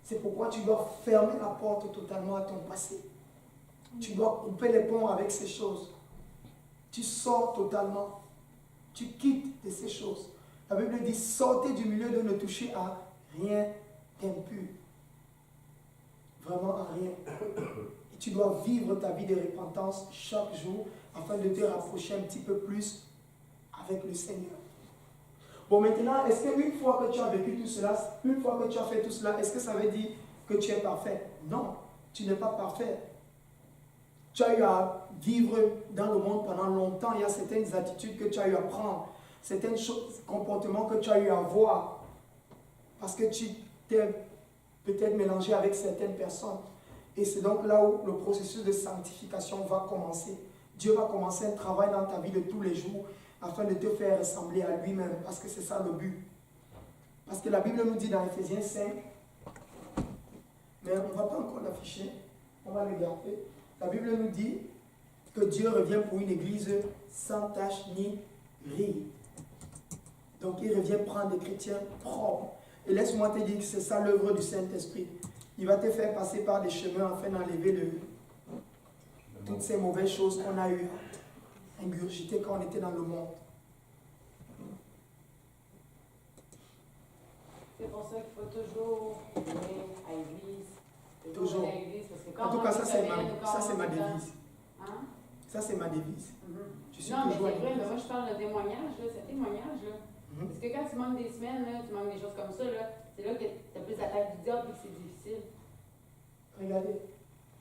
C'est pourquoi tu dois fermer la porte totalement à ton passé. Tu dois couper les ponts avec ces choses. Tu sors totalement. Tu quittes de ces choses. La Bible dit, sortez du milieu de ne toucher à rien d'impur. Vraiment à rien. Et tu dois vivre ta vie de repentance chaque jour afin de te rapprocher un petit peu plus avec le Seigneur. Bon, maintenant, est-ce qu'une fois que tu as vécu tout cela, une fois que tu as fait tout cela, est-ce que ça veut dire que tu es parfait? Non, tu n'es pas parfait. Tu as eu à vivre dans le monde pendant longtemps. Il y a certaines attitudes que tu as eu à prendre, certains comportements que tu as eu à voir, parce que tu t'es peut-être mélangé avec certaines personnes. Et c'est donc là où le processus de sanctification va commencer. Dieu va commencer un travail dans ta vie de tous les jours afin de te faire ressembler à lui-même, parce que c'est ça le but. Parce que la Bible nous dit dans Ephésiens 5, mais on ne va pas encore l'afficher, on va le garder. La Bible nous dit que Dieu revient pour une église sans tache ni ride. Donc il revient prendre des chrétiens propres. Et laisse-moi te dire que c'est ça l'œuvre du Saint-Esprit. Il va te faire passer par des chemins afin d'enlever toutes ces mauvaises choses qu'on a eues ingurgitées quand on était dans le monde. C'est pour ça qu'il faut toujours venir à l'église. Toujours. À l'église, parce que quand En tout on cas, ça c'est se ma réveille, devise. Hein? Ça c'est ma devise. Je suis Non, mais toujours à c'est vrai, l'église. mais moi je parle de témoignage, là, c'est témoignage. Là. Parce que quand tu manques des semaines, là, tu manques des choses comme ça, là, c'est là que tu as plus l'attaque du diable et que c'est difficile. Regardez.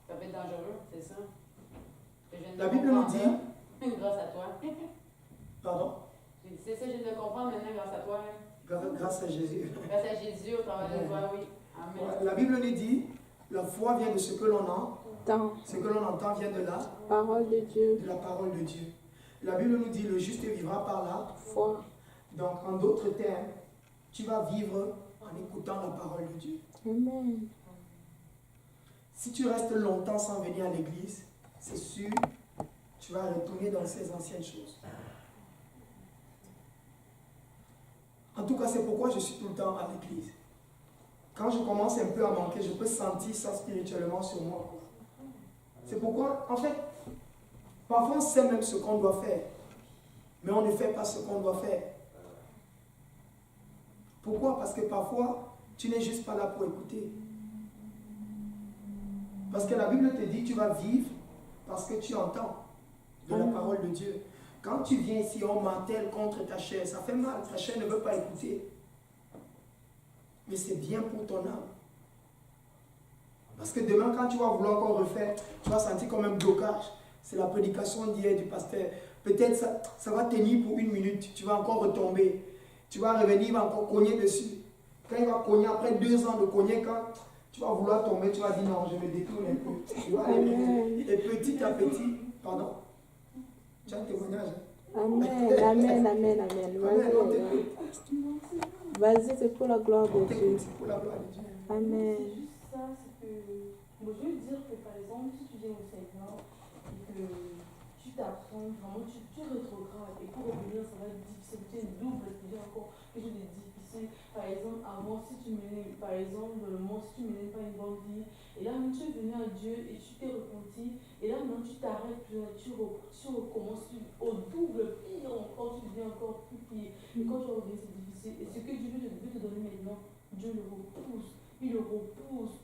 Ça peut être dangereux, c'est ça. La Bible nous dit... Grâce à toi. Pardon? C'est ça, je viens de comprendre maintenant grâce à toi. Grâce à Jésus. Grâce à Jésus, au travers de toi, oui. Amen. La Bible nous dit, la foi vient de ce que l'on entend. Ce que l'on entend vient de la Parole de Dieu. De la parole de Dieu. La Bible nous dit, le juste vivra par la Foi. Donc, en d'autres termes, tu vas vivre en écoutant la parole de Dieu. Amen. Si tu restes longtemps sans venir à l'église, c'est sûr, tu vas retourner dans ces anciennes choses. En tout cas, c'est pourquoi je suis tout le temps à l'église. Quand je commence un peu à manquer, je peux sentir ça spirituellement sur moi. C'est pourquoi, en fait, parfois on sait même ce qu'on doit faire, mais on ne fait pas ce qu'on doit faire. Pourquoi? Parce que parfois, tu n'es juste pas là pour écouter. Parce que la Bible te dit que tu vas vivre parce que tu entends de la parole de Dieu. Quand tu viens ici, on martèle contre ta chair. Ça fait mal, ta chair ne veut pas écouter. Mais c'est bien pour ton âme. Parce que demain, quand tu vas vouloir encore refaire, tu vas sentir comme un blocage. C'est la prédication d'hier du pasteur. Peut-être ça va tenir pour 1 minute. Tu vas encore retomber. Tu vas revenir, il va encore cogner dessus. Quand il va cogner, après 2 ans de cogner, quand tu vas vouloir tomber, tu vas dire non, je me détourne un peu. Tu vas aller. Et petit à petit, pardon. Tu as un témoignage. Amen. Vas-y, c'est pour la gloire de Dieu. C'est pour la gloire de Dieu. Amen. C'est juste ça, c'est que. Moi, je veux dire que par exemple, si tu viens au Seigneur et que tu t'apprends vraiment, tu rétrogrades et pour revenir, ça va être difficile. Tu es double, c'est-à-dire encore quelque chose de difficile. Par exemple, avant, si tu menais, par exemple, dans le monde, si tu menais pas une bonne vie, et là, tu es venu à Dieu et tu t'es repenti, et là, maintenant, tu t'arrêtes, tu recommences au double, pire encore, tu deviens encore plus pire. Et quand tu reviens, c'est difficile. Et ce que Dieu veut te donner maintenant, Dieu le repousse. Il le repousse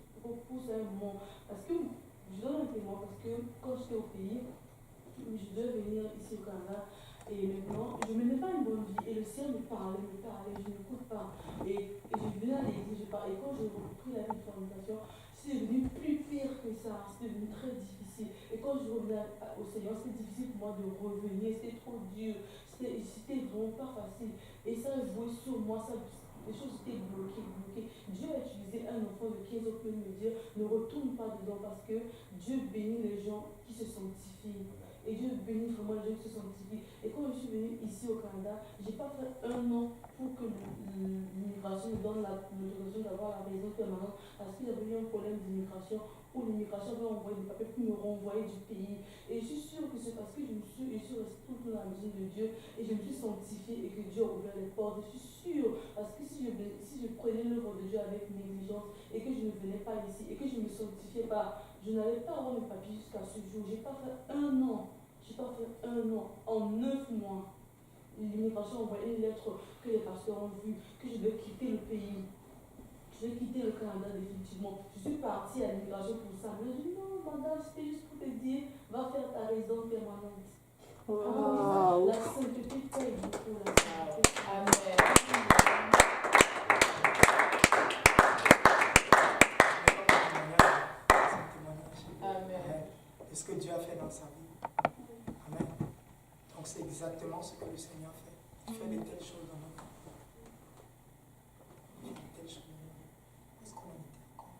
à un moment. Parce que, je donne un témoin, parce que quand j'étais au pays, je devais venir ici au Canada, et maintenant, je ne menais pas une bonne vie, et le ciel me parlait, je n'écoute pas. Et je venais à l'église, je parlais, et quand j'ai repris la vie de fornication, c'est devenu plus pire que ça, c'est devenu très difficile. Et quand je revenais au Seigneur, c'était difficile pour moi de revenir, c'était trop dur, c'était vraiment pas facile. Et ça a joué sur moi, les choses étaient bloquées. Dieu a utilisé un enfant de 15 ans pour me dire, ne retourne pas dedans parce que Dieu bénit les gens qui se sanctifient. Et Dieu bénit vraiment les gens qui se sanctifient. Et quand je suis venue ici au Canada, je n'ai pas fait 1 an pour que l'immigration me donne l'autorisation d'avoir la maison permanente parce qu'il y avait eu un problème d'immigration où l'immigration avait envoyé des papiers pour me renvoyer du pays. Et je suis sûre que c'est parce que je suis restée tout le temps dans la maison de Dieu et je me suis sanctifiée et que Dieu a ouvert les portes. Je suis sûre parce que si je prenais l'œuvre de Dieu avec négligence et que je ne venais pas ici et que je ne me sanctifiais pas, je n'allais pas avoir mes papiers jusqu'à ce jour. Je n'ai pas fait 1 an. En 9 mois. L'immigration a envoyé une lettre que les pasteurs ont vue, que je devais quitter le pays. Je vais quitter le Canada définitivement. Je suis partie à l'immigration pour ça. Mais je dis non, madame, c'était juste pour te dire, va faire ta résidence permanente. Wow. La sainteté paye beaucoup. La sainteté. Amen. Amen. Et ce que Dieu a fait dans sa vie. Amen. Donc c'est exactement ce que le Seigneur fait. Il fait de telles choses dans notre vie. Il fait de telles choses dans notre vie. Est-ce qu'on en était encore?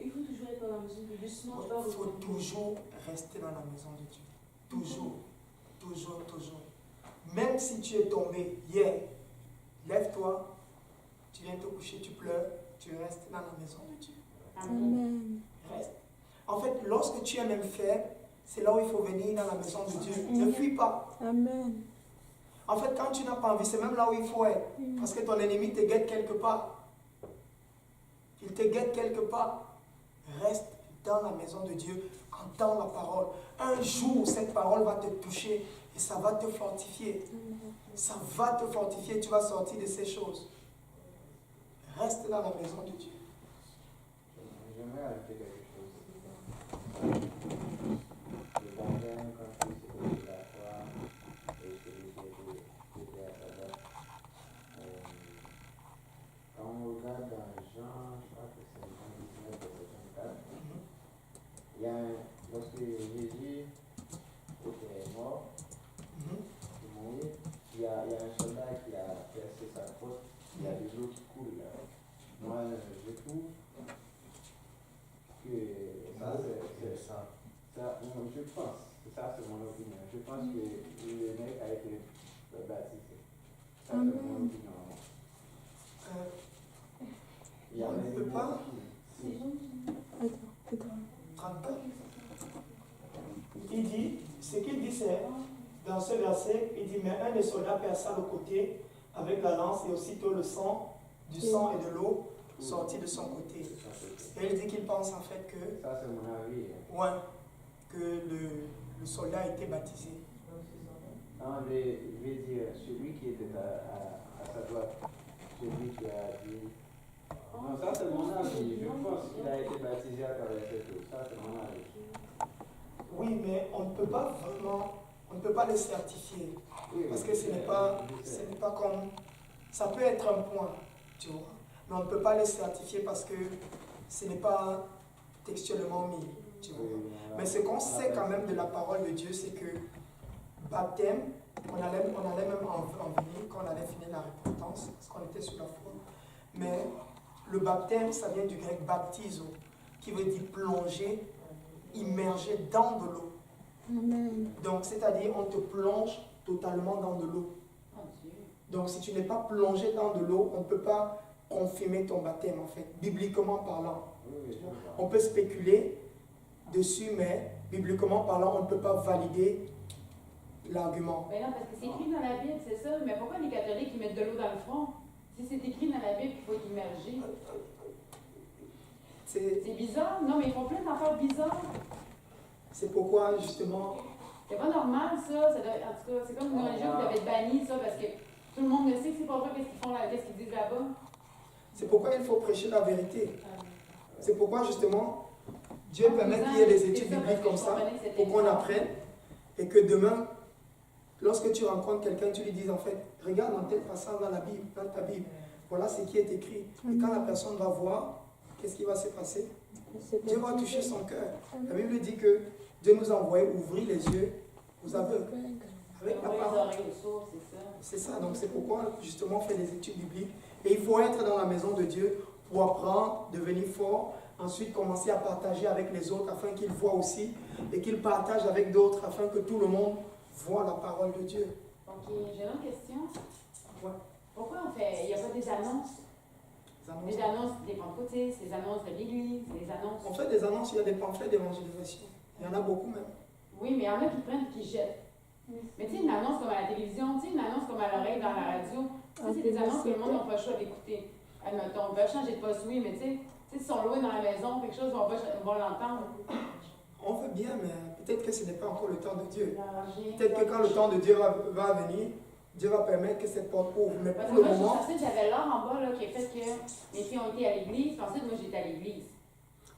Il faut toujours être dans la maison de Dieu. Sinon, Il faut toujours rester dans la maison de Dieu. Toujours. Même si tu es tombé hier, lève-toi, tu viens te coucher, tu pleures, tu restes dans la maison de Dieu. Amen. Reste. En fait, lorsque tu es même faible, c'est là où il faut venir dans la maison de Dieu. Ne fuis pas. Amen. En fait, quand tu n'as pas envie, c'est même là où il faut être. Parce que ton ennemi te guette quelque part. Il te guette quelque part. Reste dans la maison de Dieu. Entends la parole. Un jour, cette parole va te toucher et ça va te fortifier. Ça va te fortifier. Tu vas sortir de ces choses. Reste dans la maison de Dieu. J'aimerais ajouter quelque chose. Le baptême, quand il s'est posé la foi, et celui qui était à sa date, quand on regarde dans Jean, je crois que c'est Jean 19, verset 24, il y a lorsque Jésus était mort, il y a un soldat qui a percé sa côte, il y a des eaux qui coulent là. Moi, je trouve que ça, je pense, ça c'est mon opinion, je pense que le mec a été baptisé. Ça c'est mon opinion. On ne peut pas. Attends. Il dit, ce qu'il dit c'est, dans ce verset, il dit, mais un des soldats perça le côté avec la lance et aussitôt le sang, du sang et de l'eau sortit de son côté. Et il dit qu'il pense en fait que, ça c'est mon avis. ouais, que le soldat a été baptisé. Non, je vais dire, celui qui était à sa droite, celui qui a dit Non, ça c'est mon avis. Je pense qu'il a été baptisé à travers cette eau. Ça c'est mon avis. Oui, mais on ne peut pas vraiment, on ne peut pas le certifier. Oui, Parce oui, que ce n'est pas comme, ça peut être un point, tu vois. Mais on ne peut pas le certifier parce que ce n'est pas textuellement mis, tu vois. Mais ce qu'on sait quand même de la parole de Dieu, c'est que baptême, on allait même en venir quand on allait finir la repentance, parce qu'on était sur la foi. Mais le baptême, ça vient du grec baptizo, qui veut dire plonger, immerger dans de l'eau. Donc, c'est-à-dire, on te plonge totalement dans de l'eau. Donc, si tu n'es pas plongé dans de l'eau, on ne peut pas confirmer ton baptême, en fait, bibliquement parlant. On peut spéculer dessus, mais bibliquement parlant, on ne peut pas valider l'argument. Ben non, parce que c'est écrit dans la Bible, c'est ça. Mais pourquoi les catholiques ils mettent de l'eau dans le front? Si c'est écrit dans la Bible qu'il faut immerger. C'est bizarre. Non, mais ils font plein d'affaires bizarres. C'est pourquoi, justement, C'est pas normal, ça. En tout cas, c'est comme une religion qui devait être bannie, ça, parce que tout le monde le sait que c'est pas vrai qu'est-ce qu'ils font là, qu'est-ce qu'ils disent là-bas. c'est pourquoi il faut prêcher la vérité. C'est pourquoi, justement, Dieu permet qu'il y ait des études bibliques comme ça, pour qu'on apprenne, et que demain, lorsque tu rencontres quelqu'un, tu lui dis en fait, regarde dans tel passage dans la Bible, dans ta Bible, voilà ce qui est écrit. Et quand la personne va voir, qu'est-ce qui va se passer? Dieu va toucher son cœur. La Bible dit que Dieu nous a envoyé ouvrir les yeux aux aveugles. Avec la parole. C'est ça, donc c'est pourquoi justement on fait des études bibliques. Et il faut être dans la maison de Dieu pour apprendre, devenir fort, ensuite commencer à partager avec les autres afin qu'ils voient aussi et qu'ils partagent avec d'autres afin que tout le monde voit la parole de Dieu. Ok, j'ai une autre question. Ouais. Pourquoi il n'y a pas des annonces? Des annonces des pentecôtistes, des annonces de l'Église, des annonces. On fait des annonces, il y a des pamphlets d'évangélisation. Il y en a beaucoup même. Oui, mais il y en a qui prennent et qui jettent. Mais tu sais, une annonce comme à la télévision, tu sais, une annonce comme à l'oreille dans la radio, tu sais, c'est des annonces que le monde n'a pas le choix d'écouter. Admettons, on va changer de poste, oui, mais tu sais, s'ils sont loués dans la maison, quelque chose, on va l'entendre. On veut bien, mais peut-être que ce n'est pas encore le temps de Dieu. Peut-être Peut-être que quand le temps de Dieu va venir, Dieu va permettre que cette porte ouvre. Mais parce pour que le moi, moment, j'avais l'art en bas là, qui a fait que mes filles ont été à l'église, puis ensuite, moi, j'étais à l'église.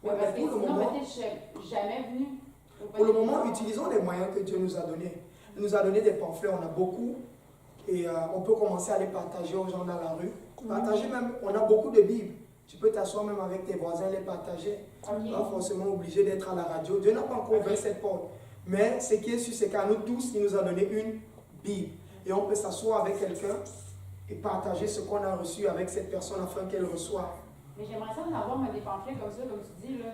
ouais, Parce mais que pour le sinon, moment, peut-être, je serais jamais venue. pour le moment, utilisons les moyens que Dieu nous a donnés. Il nous a donné des pamphlets, on a beaucoup, et on peut commencer à les partager aux gens dans la rue. Partager même, on a beaucoup de Bibles. Tu peux t'asseoir même avec tes voisins, les partager. Okay. Pas forcément obligé d'être à la radio. Dieu n'a pas encore ouvert cette porte. Mais ce qui est sûr, c'est qu'à nous tous, il nous a donné une Bible. Et on peut s'asseoir avec quelqu'un et partager ce qu'on a reçu avec cette personne afin qu'elle reçoive. Mais j'aimerais ça en avoir des pamphlets comme ça, comme tu dis, là,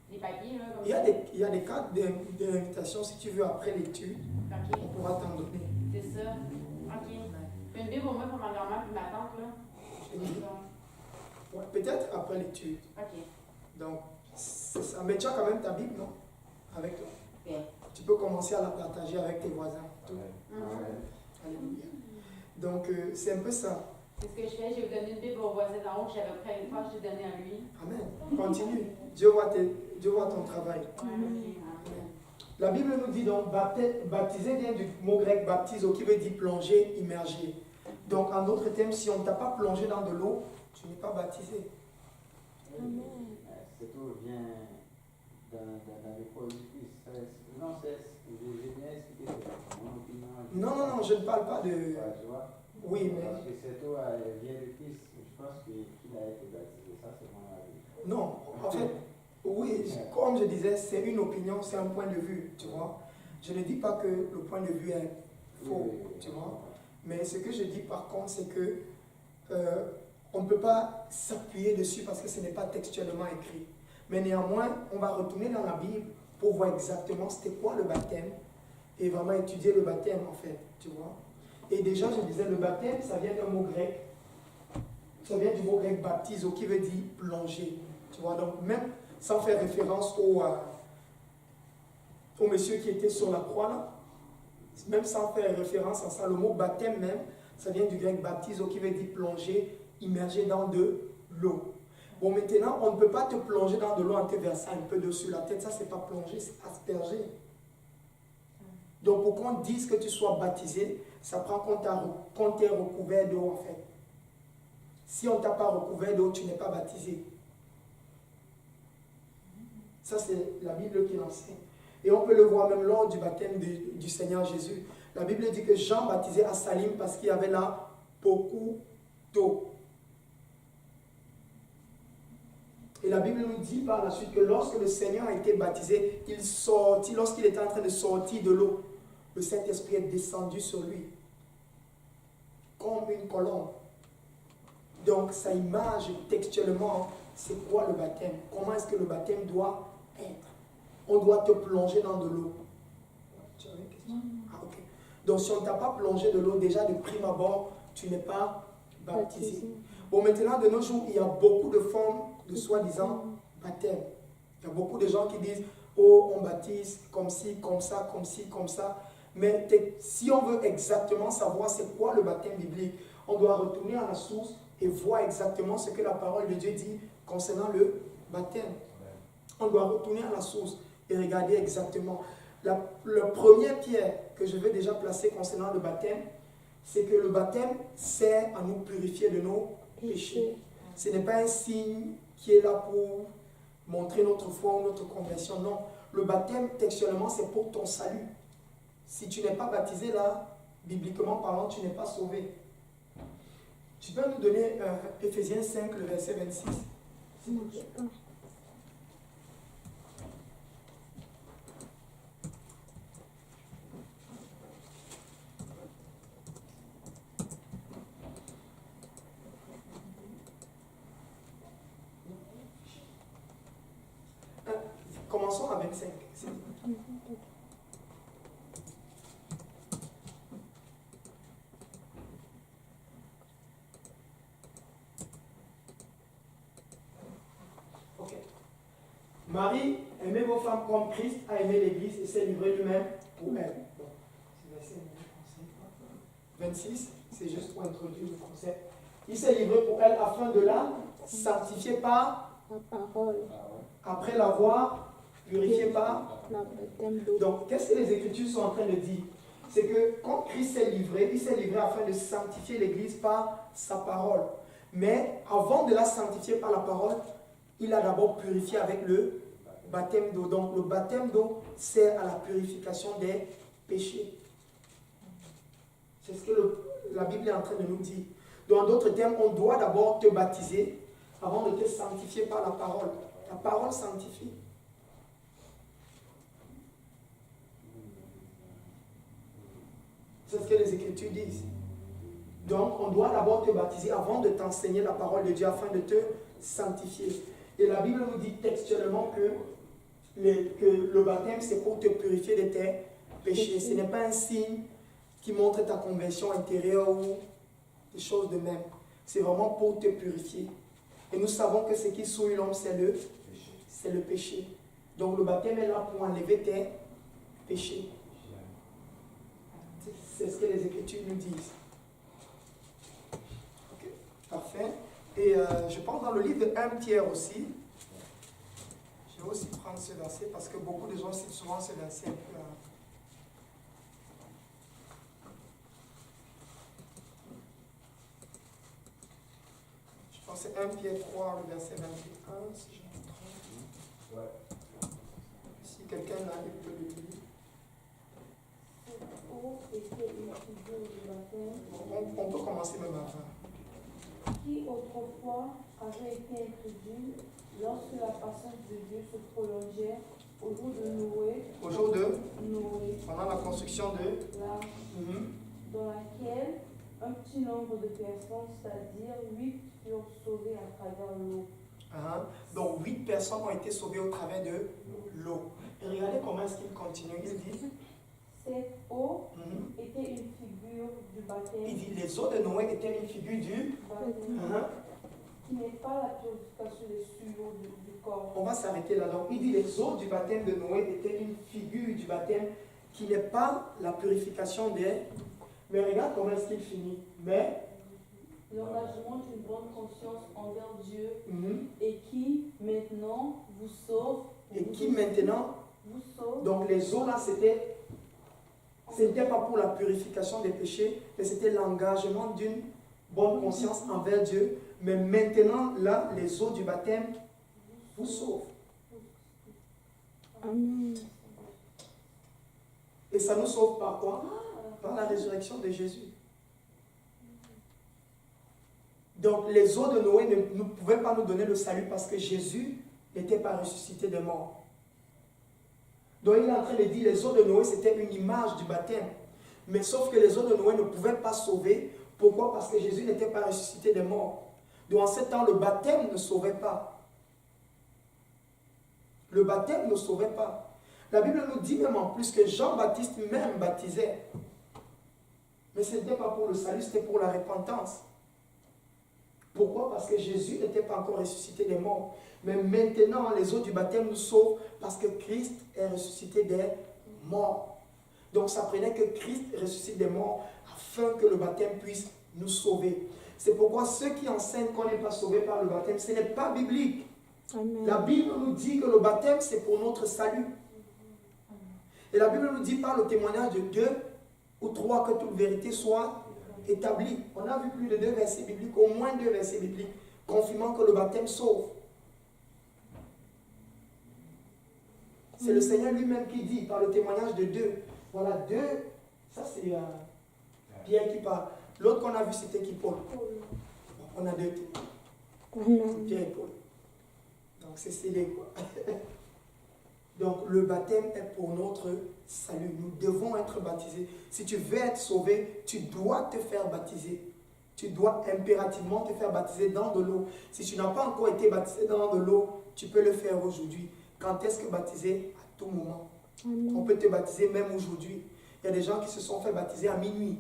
des papiers. Là, comme Il y a des cartes d'invitation, si tu veux, après l'étude, OK, on pourra t'en donner. c'est ça. OK. Une Bible au moins pour ma grand-mère et ma tante, là. C'est ça. Ouais, peut-être après l'étude. OK. Donc, c'est ça. Mais tu as quand même ta Bible, non? Avec toi. Bien. Tu peux commencer à la partager avec tes voisins. Tout. Mhm. Alléluia. Donc, c'est un peu ça. C'est ce que je fais. J'ai donné une Bible au voisin d'en haut que j'avais pris une fois, je l'ai donnée à lui. Amen. Continue. Dieu voit ton travail. Amen. La Bible nous dit donc, baptiser vient du mot grec baptizo qui veut dire plonger, immerger. Donc, en d'autres termes, si on ne t'a pas plongé dans de l'eau, tu n'es pas baptisé. C'est tout vient dans les cours du Christ. Non, j'ai bien expliqué, c'est mon opinion. Non, je ne parle pas de... Ouais, tu vois? Oui, mais... Parce que cette eau vient du Christ. Je pense qu'il a été baptisé. Ça, c'est mon avis. Non, en fait, oui, comme je disais, c'est une opinion, c'est un point de vue, tu vois. Je ne dis pas que le point de vue est faux, tu vois. Mais ce que je dis par contre, c'est que on ne peut pas s'appuyer dessus parce que ce n'est pas textuellement écrit. Mais néanmoins, on va retourner dans la Bible pour voir exactement c'était quoi le baptême et vraiment étudier le baptême en fait, tu vois. Et déjà, je disais, le baptême, ça vient d'un mot grec. Ça vient du mot grec baptizo qui veut dire plonger. Tu vois, donc même sans faire référence au monsieur qui était sur la croix là, même sans faire référence à ça, le mot baptême même, ça vient du grec baptizo qui veut dire plonger, immerger dans de l'eau. Bon, maintenant, on ne peut pas te plonger dans de l'eau en te versant un peu dessus la tête, ça c'est pas plonger, c'est asperger. Donc pour qu'on dise que tu sois baptisé, ça prend qu'on t'ait recouvert d'eau en fait. Si on ne t'a pas recouvert d'eau, tu n'es pas baptisé. Ça, c'est la Bible qui l'enseigne. Et on peut le voir même lors du baptême du Seigneur Jésus. La Bible dit que Jean baptisait à Salim parce qu'il y avait là beaucoup d'eau. Et la Bible nous dit par la suite que lorsque le Seigneur a été baptisé, il sortit, lorsqu'il était en train de sortir de l'eau, le Saint-Esprit est descendu sur lui, comme une colombe. Donc, sa image textuellement, c'est quoi le baptême? Comment est-ce que le baptême doit être? On doit te plonger dans de l'eau. Tu avais une question? Ah, ok. Donc, si on ne t'a pas plongé de l'eau, déjà de prime abord, tu n'es pas baptisé. Bon, maintenant, de nos jours, il y a beaucoup de formes de soi-disant baptême. Il y a beaucoup de gens qui disent, oh, on baptise comme ci, comme ça, comme ci, comme ça. Mais si on veut exactement savoir c'est quoi le baptême biblique, on doit retourner à la source et voir exactement ce que la parole de Dieu dit concernant le baptême. On doit retourner à la source et regarder exactement. La première pierre que je vais déjà placer concernant le baptême, c'est que le baptême sert à nous purifier de nos péchés. Ce n'est pas un signe qui est là pour montrer notre foi ou notre conversion. Non, le baptême, textuellement, c'est pour ton salut. Si tu n'es pas baptisé là, bibliquement parlant, tu n'es pas sauvé. Tu peux nous donner Éphésiens 5, le verset 26. Commençons à 25. Ok. Marie, aimez vos femmes comme Christ a aimé l'Église et s'est livré lui-même pour elle. Bon, c'est verset 26, c'est juste pour introduire le concept. Il s'est livré pour elle afin de la sanctifier par la parole. Après l'avoir purifié par la baptême d'eau. Donc, qu'est-ce que les Écritures sont en train de dire? C'est que quand Christ s'est livré, il s'est livré afin de sanctifier l'Église par sa parole. Mais avant de la sanctifier par la parole, il a d'abord purifié avec le baptême d'eau. Donc, le baptême d'eau sert à la purification des péchés. C'est ce que la Bible est en train de nous dire. Donc, en d'autres termes, on doit d'abord te baptiser avant de te sanctifier par la parole. La parole sanctifie. C'est ce que les Écritures disent. Donc, on doit d'abord te baptiser avant de t'enseigner la parole de Dieu afin de te sanctifier. Et la Bible nous dit textuellement que le baptême, c'est pour te purifier de tes péchés. Ce n'est pas un signe qui montre ta conversion intérieure ou des choses de même. C'est vraiment pour te purifier. Et nous savons que ce qui souille l'homme, c'est le péché. Donc le baptême est là pour enlever tes péchés. C'est ce que les Écritures nous disent. Ok, parfait. Et je pense dans le livre de 1 Pierre aussi. Je vais aussi prendre ce verset parce que beaucoup de gens citent souvent ce verset. Je pense que c'est 1 Pierre 3, le verset 21, si je me trompe. Ouais. Si quelqu'un là, il peut le lire. On peut commencer même avant. Qui autrefois avait été introduit lorsque la patience de Dieu se prolongeait au jour de Noé. Au jour de Noé. Pendant la construction de l'arche, dans laquelle un petit nombre de personnes, c'est-à-dire 8, furent sauvées à travers l'eau. Donc 8 personnes ont été sauvées au travers de l'eau. Et regardez comment est-ce qu'il continue. Il dit cette eau était une figure du baptême. Il dit les eaux de Noé étaient une figure du baptême, qui n'est pas la purification des souillures du corps. On va s'arrêter là. Donc il dit les eaux du baptême de Noé étaient une figure du baptême qui n'est pas la purification des... Mais regarde comment est-ce qu'il finit. Mais l'engagement d'une bonne conscience envers Dieu et qui maintenant vous sauve. Et qui maintenant vous sauve. Donc les eaux là, ce n'était pas pour la purification des péchés, mais c'était l'engagement d'une bonne conscience envers Dieu, Mais maintenant, là, les eaux du baptême vous sauvent. Amen. Et ça nous sauve par quoi? Par la résurrection de Jésus. Donc, les eaux de Noé ne pouvaient pas nous donner le salut parce que Jésus n'était pas ressuscité des morts. Donc, il est en train de dire les eaux de Noé, c'était une image du baptême. Mais sauf que les eaux de Noé ne pouvaient pas sauver. Pourquoi? Parce que Jésus n'était pas ressuscité des morts. Donc, en ce temps, le baptême ne sauvait pas. Le baptême ne sauvait pas. La Bible nous dit même en plus que Jean-Baptiste même baptisait. Mais ce n'était pas pour le salut, c'était pour la repentance. Pourquoi? Parce que Jésus n'était pas encore ressuscité des morts. Mais maintenant, les eaux du baptême nous sauvent parce que Christ est ressuscité des morts. Donc ça prenait que Christ ressuscite des morts afin que le baptême puisse nous sauver. C'est pourquoi ceux qui enseignent qu'on n'est pas sauvé par le baptême, ce n'est pas biblique. Amen. La Bible nous dit que le baptême, c'est pour notre salut. Et la Bible nous dit par le témoignage de 2 ou 3 que toute vérité soit établie. On a vu plus de 2 versets bibliques, au moins 2 versets bibliques, confirmant que le baptême sauve. C'est le Seigneur lui-même qui dit, par le témoignage de 2. Voilà, 2, ça c'est Pierre qui parle. L'autre qu'on a vu, c'était qui, Paul? On a 2 Amen. Pierre et Paul. Donc c'est scellé, quoi. Donc le baptême est pour notre salut. Nous devons être baptisés. Si tu veux être sauvé, tu dois te faire baptiser. Tu dois impérativement te faire baptiser dans de l'eau. Si tu n'as pas encore été baptisé dans de l'eau, tu peux le faire aujourd'hui. Quand est-ce que baptiser? À tout moment. On peut te baptiser même aujourd'hui. Il y a des gens qui se sont fait baptiser à minuit.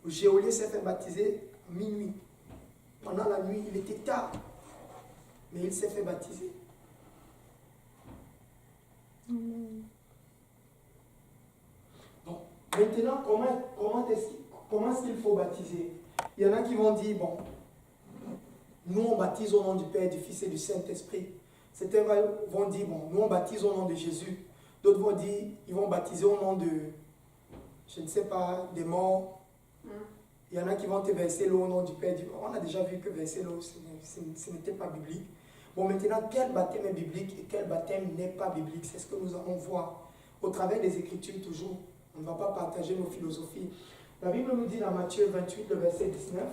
Géolier s'est fait baptiser à minuit. Pendant la nuit, il était tard. Mais il s'est fait baptiser. Bon, maintenant, comment est-ce qu'il faut baptiser? Il y en a qui vont dire, bon, nous on baptise au nom du Père, du Fils et du Saint-Esprit. Certains vont dire, bon, nous on baptise au nom de Jésus. D'autres vont dire, ils vont baptiser au nom de, je ne sais pas, des morts. Il y en a qui vont te verser l'eau au nom du Père. On a déjà vu que verser l'eau, ce n'était pas biblique. Bon, maintenant, quel baptême est biblique et quel baptême n'est pas biblique? C'est ce que nous allons voir au travers des Écritures toujours. On ne va pas partager nos philosophies. La Bible nous dit dans Matthieu 28, le verset 19.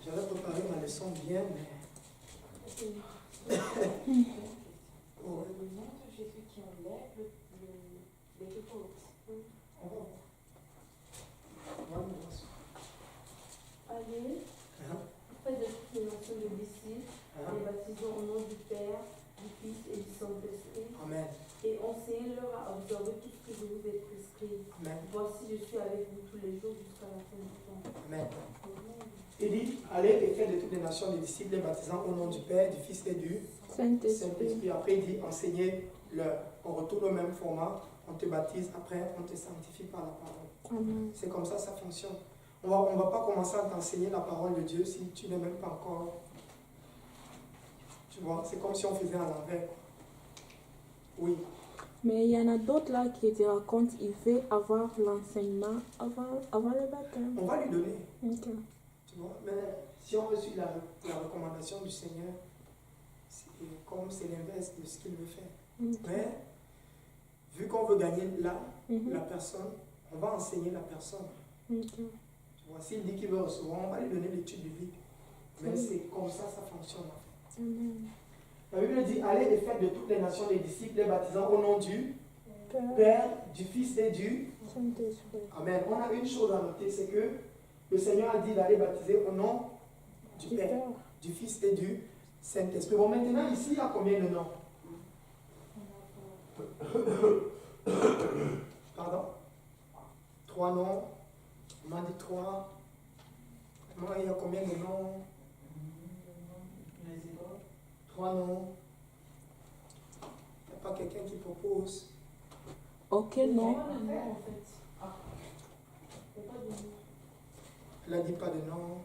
J'avais préparé ma leçon bien, mais... Le nom de Jésus qui enlève les révoltes. Allez, faites de toutes les nations de disciples, les baptisons au nom du Père, du Fils et du Saint-Esprit. Amen. Et enseignez-leur à observer tout ce que je vous ai prescrit. Amen. Voici, je suis avec vous tous les jours jusqu'à la fin du temps. Amen. Il dit, allez et faites de toutes les nations des disciples, les baptisant au nom du Père, du Fils et du Saint-Esprit. Après, il dit, enseignez-leur. On retourne au même format, on te baptise, après on te sanctifie par la parole. C'est comme ça fonctionne. On ne va pas commencer à t'enseigner la parole de Dieu si tu n'es même pas encore... Tu vois, c'est comme si on faisait à l'envers. Oui. Mais il y en a d'autres là qui te racontent qu'il veut avoir l'enseignement avant le baptême. On va lui donner. Ok. Tu vois, mais si on veut suivre la recommandation du Seigneur, c'est comme c'est l'inverse de ce qu'il veut faire. Mais, vu qu'on veut gagner la personne, on va enseigner la personne. Tu vois, s'il dit qu'il veut recevoir, on va lui donner l'étude biblique. Mais c'est comme ça fonctionne. La Bible dit, allez et faites de toutes les nations des disciples, les baptisant au nom du Père, du Fils et du Saint-Esprit. Amen. On a une chose à noter, c'est que le Seigneur a dit d'aller baptiser au nom du Père, du Fils et du Saint-Esprit. Bon, maintenant, ici, il y a combien de noms? Pardon? 3 noms. On m'a dit 3. Moi, il y a combien de noms? 3 noms. Il n'y a pas quelqu'un qui propose. Ok, non. Elle n'a dit pas de nom.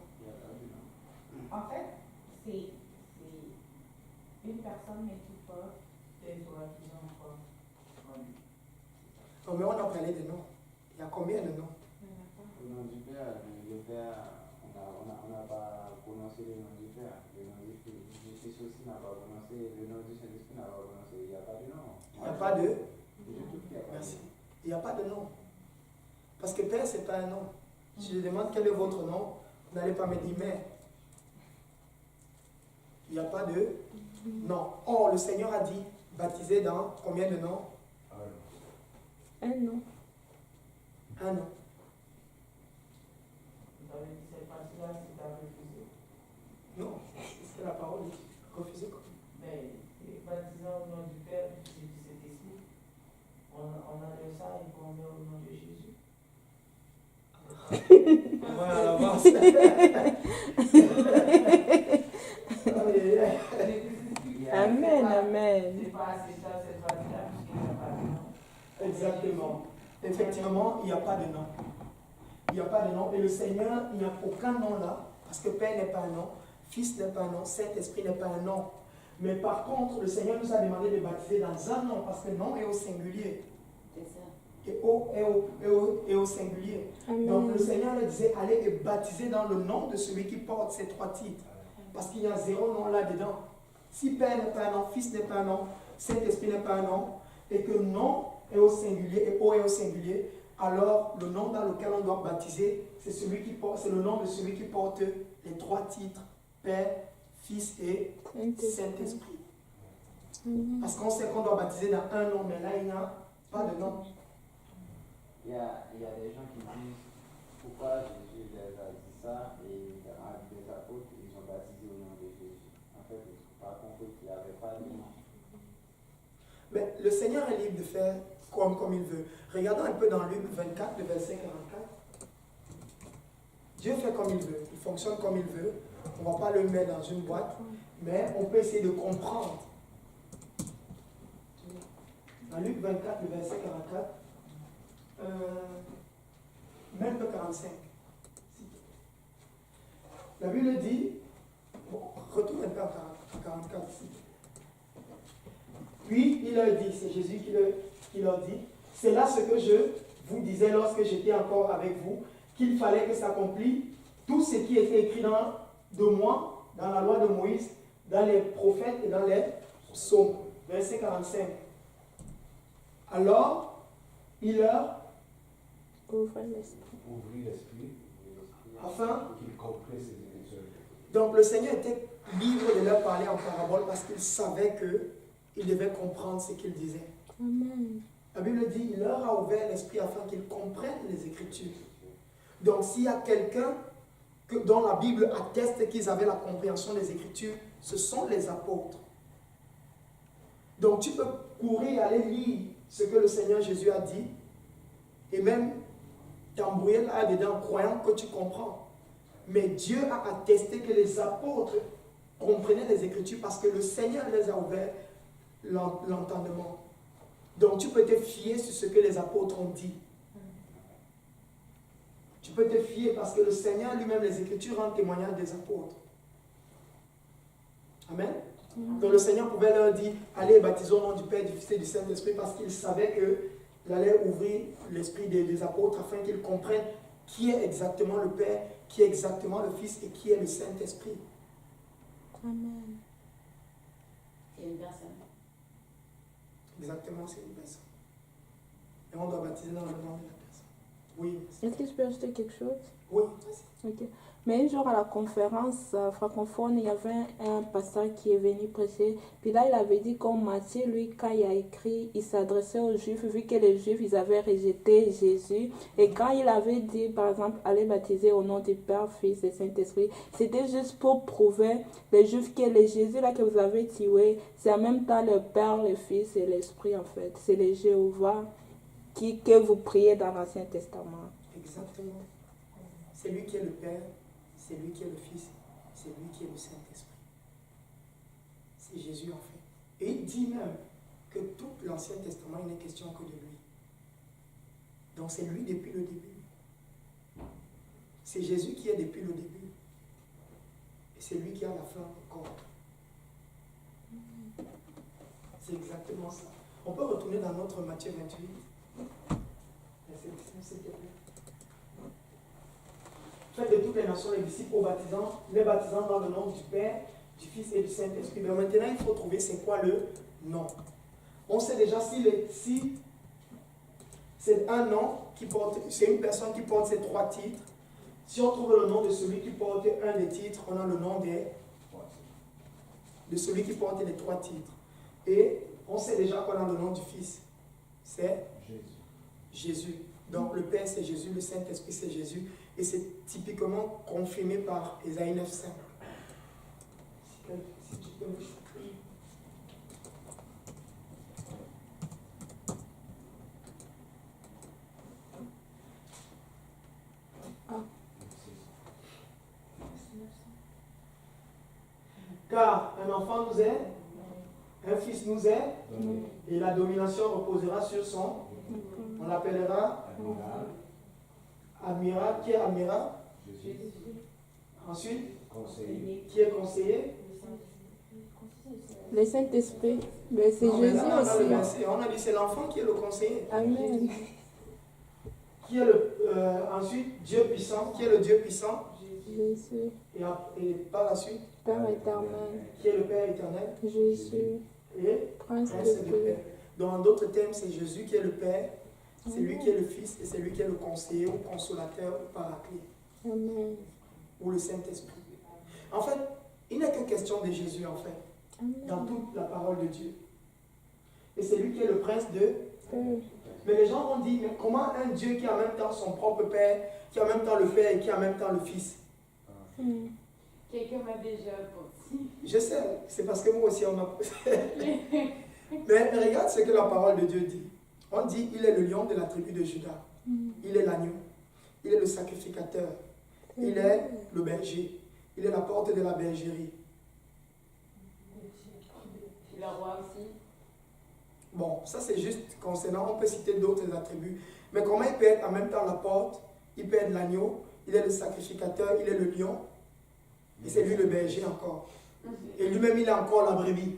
En fait, c'est une personne, mais qui porte territoire qu'ils ont encore en lui. Non, mais on a parlé de noms. Il y a combien de noms? Au nom du Père, le Père, on n'a pas prononcé le nom du Père. Le nom du Fils aussi n'a pas prononcé. Le nom du Saint-Esprit n'a pas prononcé. Il n'y a pas de nom. Il n'y a pas de... Merci. Il n'y a pas de nom. Parce que Père, ce n'est pas un nom. Si je demande quel est votre nom, vous n'allez pas me dire Mère. Il n'y a pas de nom. Or, le Seigneur a dit, baptisé dans combien de noms? Un nom. Un nom. Vous avez dit cette partie-là, c'est à refuser. Non, c'est la parole. Refusez quoi? Mais baptisant au nom du Père, du Fils et du Saint-Esprit, on enlève ça et qu'on met au nom de Jésus. Voilà, à l'avance. Amen, amen. C'est pas assez ça, cette partie-là, puisqu'il n'y a pas de nom. Exactement. Effectivement, il n'y a pas de nom. Il n'y a pas de nom. Et le Seigneur, il n'y a aucun nom là, parce que Père n'est pas un nom, Fils n'est pas un nom, Saint-Esprit n'est pas un nom. Mais par contre, le Seigneur nous a demandé de baptiser dans un nom, parce que le nom est au singulier. C'est ça. Et au singulier. Amen. Donc le Seigneur leur disait, allez et baptisez dans le nom de celui qui porte ces trois titres. Parce qu'il y a 0 nom là-dedans. Si Père n'est pas un nom, Fils n'est pas un nom, Saint-Esprit n'est pas un nom, et que nom est au singulier et O est au singulier, alors le nom dans lequel on doit baptiser, c'est le nom de celui qui porte les trois titres, Père, Fils et Saint-Esprit. Parce qu'on sait qu'on doit baptiser dans un nom, mais là il n'y a pas de nom. Il y a des gens qui disent pourquoi Jésus les a dit ça et les apôtres ils ont baptisé au nom de Jésus. En fait, ils n'ont pas compris qu'il n'y avait pas de nom. Mais le Seigneur est libre de faire comme il veut. Regardons un peu dans Luc 24, le verset 44. Dieu fait comme il veut, il fonctionne comme il veut. On ne va pas le mettre dans une boîte, mais on peut essayer de comprendre. Dans Luc 24, le verset 44, même le 45. La Bible dit, bon, retourne un peu à 44 ici. Puis il leur dit, c'est Jésus qui leur dit, c'est là ce que je vous disais lorsque j'étais encore avec vous, qu'il fallait que s'accomplisse tout ce qui était écrit de moi, dans la loi de Moïse, dans les prophètes et dans les psaumes. Verset 45. Alors, il leur Ouvre l'esprit. Ouvrir l'esprit afin. qu'ils comprennent ces écritures. Donc le Seigneur était libre de leur parler en parabole parce qu'il savait qu'ils devaient comprendre ce qu'il disait. Amen. La Bible dit, il leur a ouvert l'esprit afin qu'ils comprennent les Écritures. Donc s'il y a quelqu'un dont la Bible atteste qu'ils avaient la compréhension des Écritures, ce sont les apôtres. Donc tu peux courir et aller lire ce que le Seigneur Jésus a dit et même t'embrouiller là-dedans croyant que tu comprends. Mais Dieu a attesté que les apôtres comprenaient les Écritures parce que le Seigneur les a ouvert l'entendement. Donc tu peux te fier sur ce que les apôtres ont dit. Tu peux te fier parce que le Seigneur lui-même, les Écritures rendent témoignage des apôtres. Amen. Donc le Seigneur pouvait leur dire, allez baptisez au nom du Père, du Fils et du Saint-Esprit parce qu'il savait qu'il allait ouvrir l'esprit des apôtres afin qu'ils comprennent qui est exactement le Père, qui est exactement le Fils et qui est le Saint-Esprit. Amen. C'est une personne. Exactement, c'est une personne. Et on doit baptiser dans le nom de la personne. Oui. Est-ce que je peux ajouter quelque chose? Oui. Ok. Mais un jour à la conférence francophone, il y avait un pasteur qui est venu prêcher. Puis là, il avait dit comme Matthieu, lui, quand il a écrit, il s'adressait aux Juifs, vu que les Juifs, ils avaient rejeté Jésus. Et quand il avait dit, par exemple, allez baptiser au nom du Père, Fils et Saint-Esprit, c'était juste pour prouver les Juifs que le Jésus là que vous avez tué, c'est en même temps le Père, le Fils et l'Esprit en fait. C'est le Jéhovah que vous priez dans l'Ancien Testament. Exactement. C'est lui qui est le Père. C'est lui qui est le Fils, c'est lui qui est le Saint-Esprit. C'est Jésus en fait. Et il dit même que tout l'Ancien Testament, il n'est question que de lui. Donc c'est lui depuis le début. C'est Jésus qui est depuis le début. Et c'est lui qui a la fin encore. C'est exactement ça. On peut retourner dans notre Matthieu 28. S'il te plaît. Faites de toutes les nations les disciples les baptisant dans le nom du Père, du Fils et du Saint-Esprit. Mais maintenant, il faut trouver c'est quoi le nom. On sait déjà si c'est un nom qui porte, c'est une personne qui porte ces 3 titres. Si on trouve le nom de celui qui porte un des titres, on a le nom de celui qui porte les 3 titres. Et on sait déjà qu'on a le nom du Fils. C'est Jésus. Donc le Père c'est Jésus, le Saint-Esprit c'est Jésus. Et c'est typiquement confirmé par Ésaïe 9:5. Si tu peux me choquer. Car un enfant nous est, un fils nous est, et la domination reposera sur son. On l'appellera Amiral. Qui est Amiral? Ensuite, qui est conseiller? Le Saint-Esprit. Mais c'est Jésus aussi. On a dit c'est l'enfant qui est le conseiller. Amen. Qui est ensuite Dieu puissant. Qui est le Dieu puissant? Jésus. Et par la suite, Père éternel. qui est le Père éternel? Jésus. Et Prince de de paix. Père. Donc en d'autres termes, c'est Jésus qui est le Père, c'est lui qui est le Fils et c'est lui qui est le conseiller ou consolateur ou paraclet. Amen. Ou le Saint-Esprit. En fait, il n'est que question de Jésus en fait, dans toute la parole de Dieu. Et c'est lui qui est le prince de... Mais les gens vont dire, mais comment un Dieu qui a en même temps son propre Père, qui a en même temps le Père et qui a en même temps le Fils? Quelqu'un m'a déjà posé. Je sais, c'est parce que moi aussi on m'a posé. Mais regarde ce que la parole de Dieu dit. On dit, il est le lion de la tribu de Juda. Il est l'agneau. Il est le sacrificateur. Il est le berger. Il est la porte de la bergerie. Le roi aussi. Bon, ça c'est juste concernant, on peut citer d'autres attributs. Mais comment il peut être en même temps la porte, il peut être l'agneau, il est le sacrificateur, il est le lion, et c'est lui le berger encore. Et lui-même il est encore la brebis,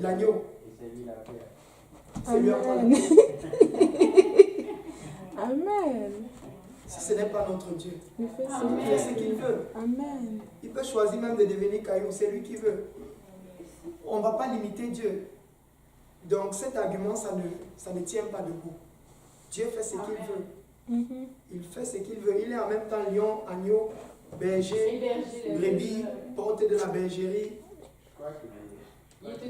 l'agneau. Et c'est lui la paix. C'est lui encore la paix. Amen. Si ce n'est pas notre Dieu, Il fait il fait ce qu'il veut. Amen. Il peut choisir même de devenir caillou, c'est lui qui veut. On ne va pas limiter Dieu. Donc cet argument, ça ne tient pas debout. Dieu fait ce qu'il veut. Il fait ce qu'il veut. Il est en même temps lion, agneau, berger, brebis, porte de la bergerie. Je crois qu'il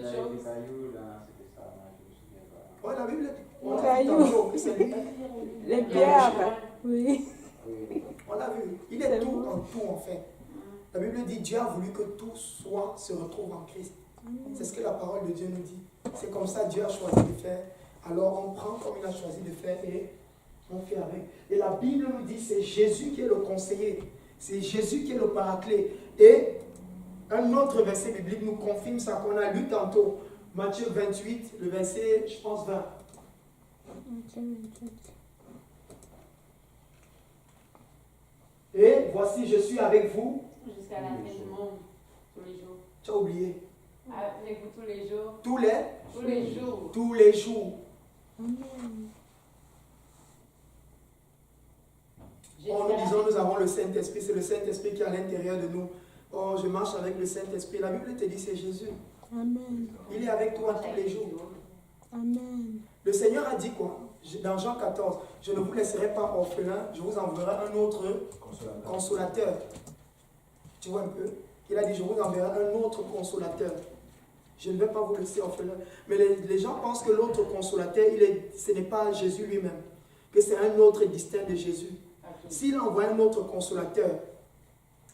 a des cailloux dans cet testament, je me souviens pas. Oui, la Bible on Cailloux. a vu que c'est lui. Les pierres. Oui. On l'a vu. Il est tout en tout en fait. La Bible dit Dieu a voulu que tout se retrouve en Christ. C'est ce que la parole de Dieu nous dit. C'est comme ça Dieu a choisi de faire. Alors on prend comme il a choisi de faire et on fait avec. Et la Bible nous dit c'est Jésus qui est le conseiller. C'est Jésus qui est le paraclet. Et un autre verset biblique nous confirme ça qu'on a lu tantôt. Matthieu 28, le verset, je pense 20. Et voici, je suis avec vous. Jusqu'à la fin du monde, tous les jours. Tu as oublié. Avec vous tous les jours. Tous les jours. Tous les jours. Oh, nous disons, nous avons le Saint-Esprit, c'est le Saint-Esprit qui est à l'intérieur de nous. Oh, je marche avec le Saint-Esprit. La Bible te dit, c'est Jésus. Amen. Il est avec toi tous les jours. Amen. Le Seigneur a dit quoi? Dans Jean 14, je ne vous laisserai pas orphelin, je vous enverrai un autre consolateur. Tu vois un peu? Il a dit, je vous enverrai un autre consolateur. Je ne vais pas vous laisser orphelin. Mais les gens pensent que l'autre consolateur, ce n'est pas Jésus lui-même. Que c'est un autre distinct de Jésus. S'il envoie un autre consolateur,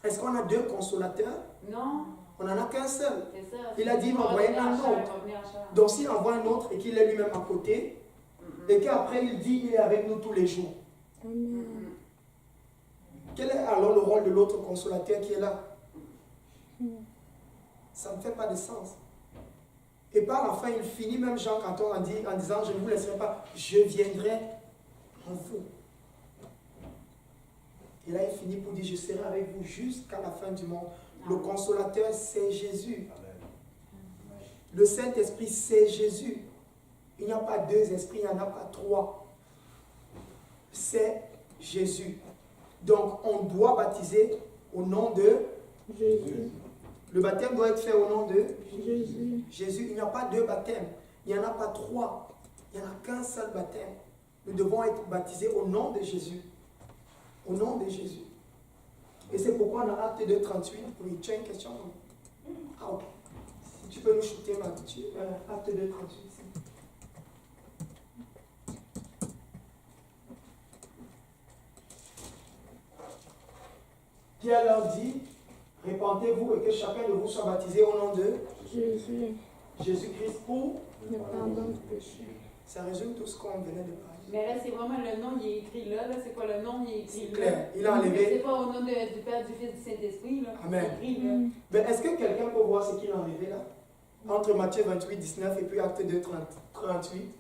est-ce qu'on a deux consolateurs? Non. On n'en a qu'un seul. C'est ça. Il a dit, il va envoyer un autre. Donc s'il envoie un autre et qu'il est lui-même à côté, et qu'après il dit, il est avec nous tous les jours. Quel est alors le rôle de l'autre consolateur qui est là? Ça ne fait pas de sens. Et par la fin, il finit même Jean 14 en disant, je ne vous laisserai pas, je viendrai en vous. Et là, il finit pour dire, je serai avec vous jusqu'à la fin du monde. Le consolateur, c'est Jésus. Le Saint-Esprit, c'est Jésus. Il n'y a pas deux esprits, il n'y en a pas trois. C'est Jésus. Donc, on doit baptiser au nom de Jésus. Le baptême doit être fait au nom de Jésus. Jésus. Il n'y a pas deux baptêmes. Il n'y en a pas trois. Il n'y en a qu'un seul baptême. Nous devons être baptisés au nom de Jésus. Au nom de Jésus. Et c'est pourquoi dans Acte 2, 38, oui, tu as une question? Ah, ok. Si tu peux nous shooter là-dessus, Acte 2, 38. Pierre leur dit, répentez-vous et que chacun de vous soit baptisé au nom de Jésus. Jésus-Christ pour Le pardon du péché. Ça résume tout ce qu'on venait de parler. Mais là, c'est vraiment le nom, il est écrit là. C'est quoi le nom, il est écrit C'est là. clair. Il a enlevé. C'est pas au nom du Père, du Fils, du Saint-Esprit. Là. Amen. C'est écrit là. Mais est-ce que quelqu'un peut voir ce qu'il a enlevé là? Entre Matthieu 28, 19 et puis Acte 2, 38.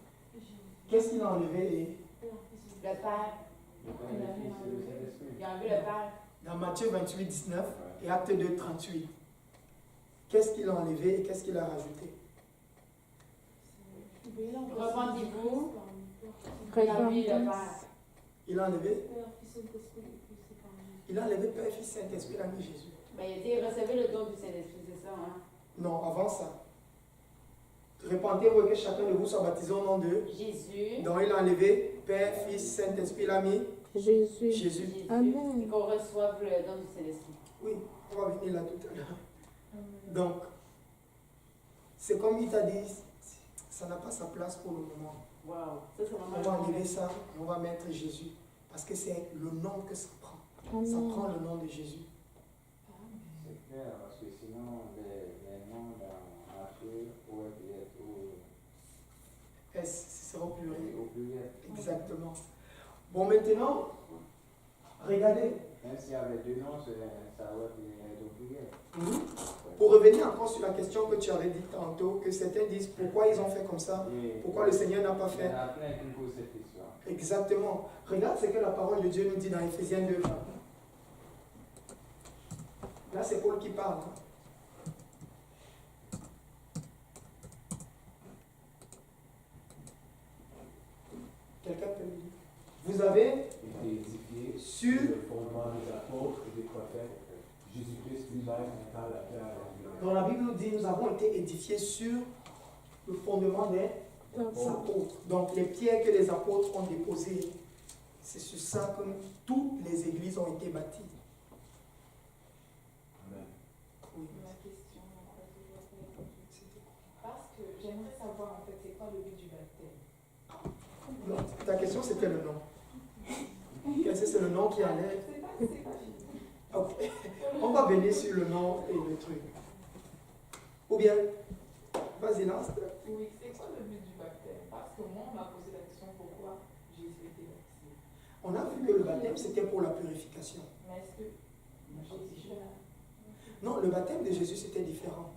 Qu'est-ce qu'il a enlevé? Le Père. Il a enlevé le Père. Dans Matthieu 28, 19 et Acte 2, 38. Qu'est-ce qu'il a enlevé et qu'est-ce qu'il a rajouté? Repentez-vous. Repentance. Il a enlevé? Il a enlevé Père, Fils, Saint-Esprit, il a mis Jésus. Ben, il a dit recevez le don du Saint-Esprit, c'est ça, hein? Non, avant ça. Répentez-vous et que chacun de vous soit baptisé au nom de Jésus. Donc il a enlevé Père, Fils, Saint-Esprit, il a mis Jésus. Jésus. Amen. Et qu'on reçoive le don du Saint-Esprit. Oui, on va venir là tout à l'heure. Donc, c'est comme il t'a dit, ça n'a pas sa place pour le moment. Wow, ça c'est vraiment On va enlever ça, on va mettre Jésus. Parce que c'est le nom que ça prend. Ça Amen. prend le nom de Jésus. C'est clair, parce que sinon, les noms dans Matthieu pourraient être Ce sera au pluriel. au pluriel. Exactement. Bon, maintenant, regardez. Même s'il y avait deux noms, ça aurait pu être au pluriel. Pour revenir encore sur la question que tu avais dit tantôt, que certains disent pourquoi ils ont fait comme ça, pourquoi le Seigneur n'a pas Il y fait. en a plein qui me posent cette question. Exactement. Regarde ce que la parole de Dieu nous dit dans Éphésiens 2. Là, c'est Paul qui parle. Quelqu'un peut me dire? Vous avez été édifié sur le fondement des apôtres et des prophètes, Jésus-Christ lui-même étant la pierre angulaire. Dans la Bible nous dit, nous avons été édifiés sur le fondement des apôtres. Donc les pierres que les apôtres ont déposées, c'est sur ça que toutes les églises ont été bâties. Amen. Oui. Ma question, parce que j'aimerais savoir en fait c'est quoi le but du baptême. Non, ta question c'était le nom. Qu'est-ce que c'est le nom qui allait? C'est pas fini. Ok. On va venir sur le nom et le truc. Ou bien, vas-y, lance. Oui, c'est quoi le but du baptême? Parce que moi on m'a posé la question pourquoi Jésus était baptisé. On a vu que le baptême c'était pour la purification. Mais est-ce que Jésus Non, le baptême de Jésus c'était différent.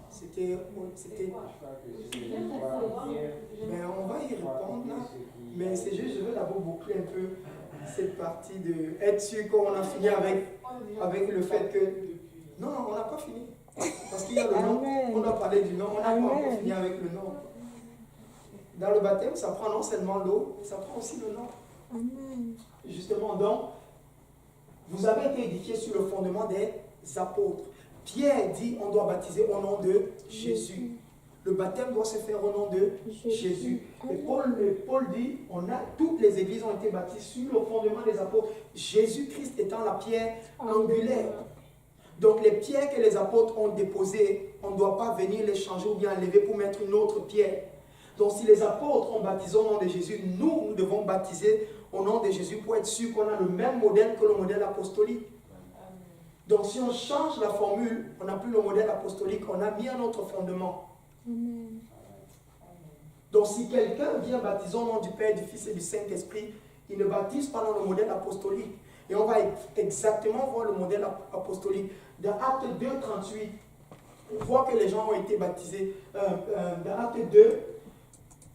C'était. Mais on va y répondre là. Mais c'est juste, je veux d'abord boucler un peu cette partie de être sûr qu'on a fini avec le fait que. Non, non, on n'a pas fini. Parce qu'il y a le nom. On a parlé du nom, on n'a pas encore fini avec le nom. Dans le baptême, ça prend non seulement l'eau, mais ça prend aussi le nom. Amen. Justement, donc, vous avez été édifiés sur le fondement des apôtres. Pierre dit on doit baptiser au nom de Jésus. Le baptême doit se faire au nom de Jésus. Et Paul dit toutes les églises ont été bâties sur le fondement des apôtres. Jésus-Christ étant la pierre angulaire. Donc les pierres que les apôtres ont déposées, on ne doit pas venir les changer ou bien enlever pour mettre une autre pierre. Donc si les apôtres ont baptisé au nom de Jésus, nous devons baptiser au nom de Jésus pour être sûr qu'on a le même modèle que le modèle apostolique. Donc si on change la formule, on n'a plus le modèle apostolique, on a mis un autre fondement. Amen. Donc si quelqu'un vient baptiser au nom du Père, du Fils et du Saint-Esprit, il ne baptise pas dans le modèle apostolique. Et on va exactement voir le modèle apostolique. Dans Acte 2, 38, on voit que les gens ont été baptisés. Dans Acte 2,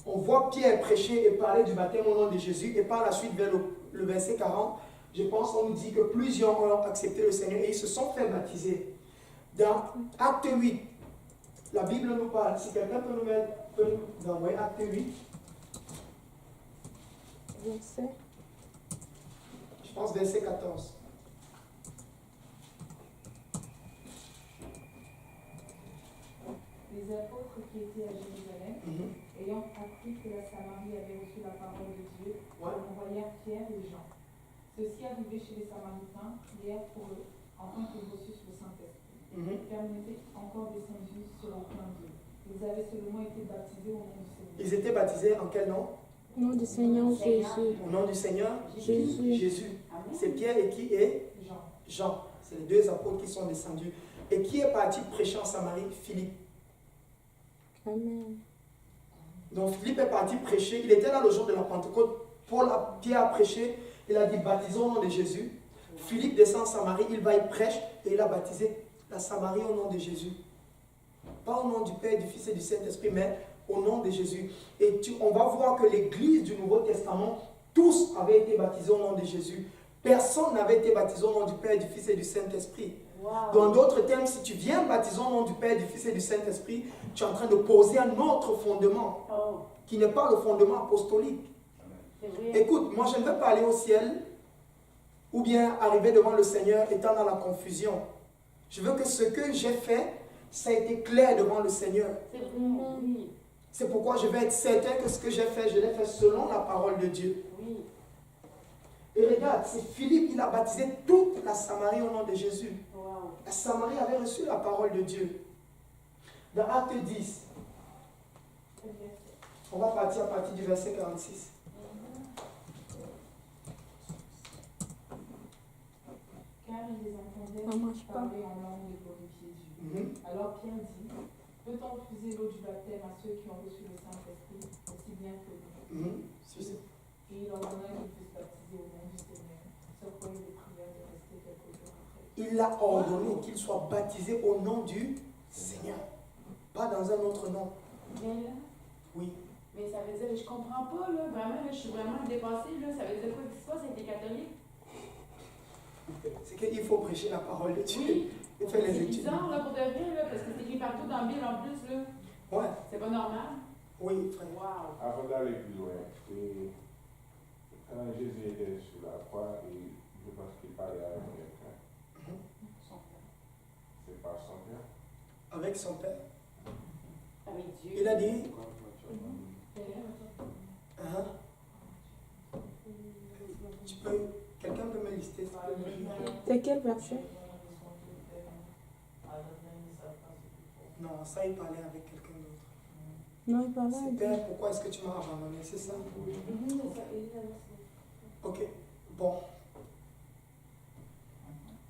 on voit Pierre prêcher et parler du baptême au nom de Jésus. Et par la suite, vers le verset 40, je pense qu'on nous dit que plusieurs ont accepté le Seigneur et ils se sont fait baptiser. Dans Acte 8, la Bible nous parle. Si quelqu'un peut nous envoyer Acte 8. Verset. Je pense verset 14. Les apôtres qui étaient à Jérusalem, ayant appris que la Samarie avait reçu la parole de Dieu, envoyèrent Pierre et Jean. Ceux-ci arrivés chez les Samaritains prièrent pour eux, afin qu'ils reçussent le Saint-Esprit, car ils n'étaient encore descendus sur aucun d'eux. Ils avaient seulement été baptisés au nom du Seigneur. Ils étaient baptisés en quel nom? Au nom du Seigneur Jésus. Au nom du Seigneur Jésus. Jésus. C'est Pierre et qui est? Jean. Jean. C'est les deux apôtres qui sont descendus. Et qui est parti prêcher en Samarie? Philippe. Amen. Donc Philippe est parti prêcher. Il était là le jour de la Pentecôte. Pierre a prêché. Il a dit baptisons au nom de Jésus. Philippe descend en Samarie. Il va, il prêche et il a baptisé la Samarie au nom de Jésus. Pas au nom du Père, du Fils et du Saint-Esprit, mais au nom de Jésus. Et on va voir que l'église du Nouveau Testament, tous avaient été baptisés au nom de Jésus. Personne n'avait été baptisé au nom du Père, du Fils et du Saint-Esprit. Wow. Dans d'autres termes, si tu viens baptiser au nom du Père, du Fils et du Saint-Esprit, tu es en train de poser un autre fondement qui n'est pas le fondement apostolique. Écoute, moi je ne veux pas aller au ciel ou bien arriver devant le Seigneur étant dans la confusion. Je veux que ce que j'ai fait, ça a été clair devant le Seigneur. C'est pourquoi je vais être certain que ce que j'ai fait, je l'ai fait selon la parole de Dieu. Et regarde, c'est Philippe, il a baptisé toute la Samarie au nom de Jésus. Wow. La Samarie avait reçu la parole de Dieu. Dans Acte 10, on va partir à partir du verset 46. Car ils les entendaient parler en langue et glorifier Dieu. Alors Pierre dit, peut-on refuser l'eau du baptême à ceux qui ont reçu le Saint-Esprit aussi bien que nous? Et il ordonna qu'ils puissent baptiser au nom du Seigneur, sauf quoi il les priait de rester quelques jours après. Il a ordonné qu'ils soient baptisés au nom du Seigneur, pas dans un autre nom. Mais là, oui. Mais ça veut dire, je comprends pas, là, vraiment, là, je suis vraiment dépassée, là, ça veut dire quoi que ce soit, c'est des catholiques? C'est qu'il faut prêcher la parole de Dieu. Oui. Et faire les C'est études. bizarre, là, pour de vrai, là, parce que c'est écrit partout dans la Bible en plus, là. Ouais. C'est pas normal. Oui, frère. Wow. Avant d'aller plus loin, quand Jésus était sur la croix, et je pense qu'il parlait avec quelqu'un. C'est pas son père. Avec son père. Avec Dieu. Il a dit. Tu peux. Quelqu'un peut me lister? C'est quel verset? Non, ça il parlait avec quelqu'un d'autre. Non, il parlait avec Père, pourquoi est-ce que tu m'as abandonné? C'est ça? Ok, bon.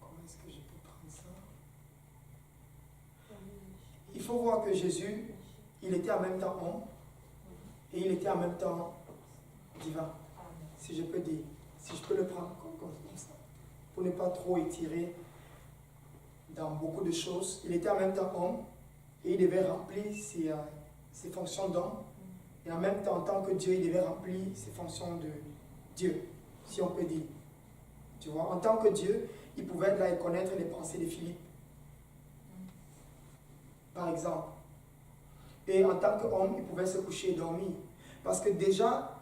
Comment est-ce que je peux prendre ça? Il faut voir que Jésus, il était en même temps homme et il était en même temps divin. Si je peux dire, si je peux le prendre comme ça, pour ne pas trop étirer dans beaucoup de choses. Il était en même temps homme et il devait remplir ses fonctions d'homme. Et en même temps, en tant que Dieu, il devait remplir ses fonctions de Dieu, si on peut dire. Tu vois, en tant que Dieu, il pouvait être là et connaître les pensées de Philippe. Par exemple. Et en tant qu'homme, il pouvait se coucher et dormir. Parce que déjà,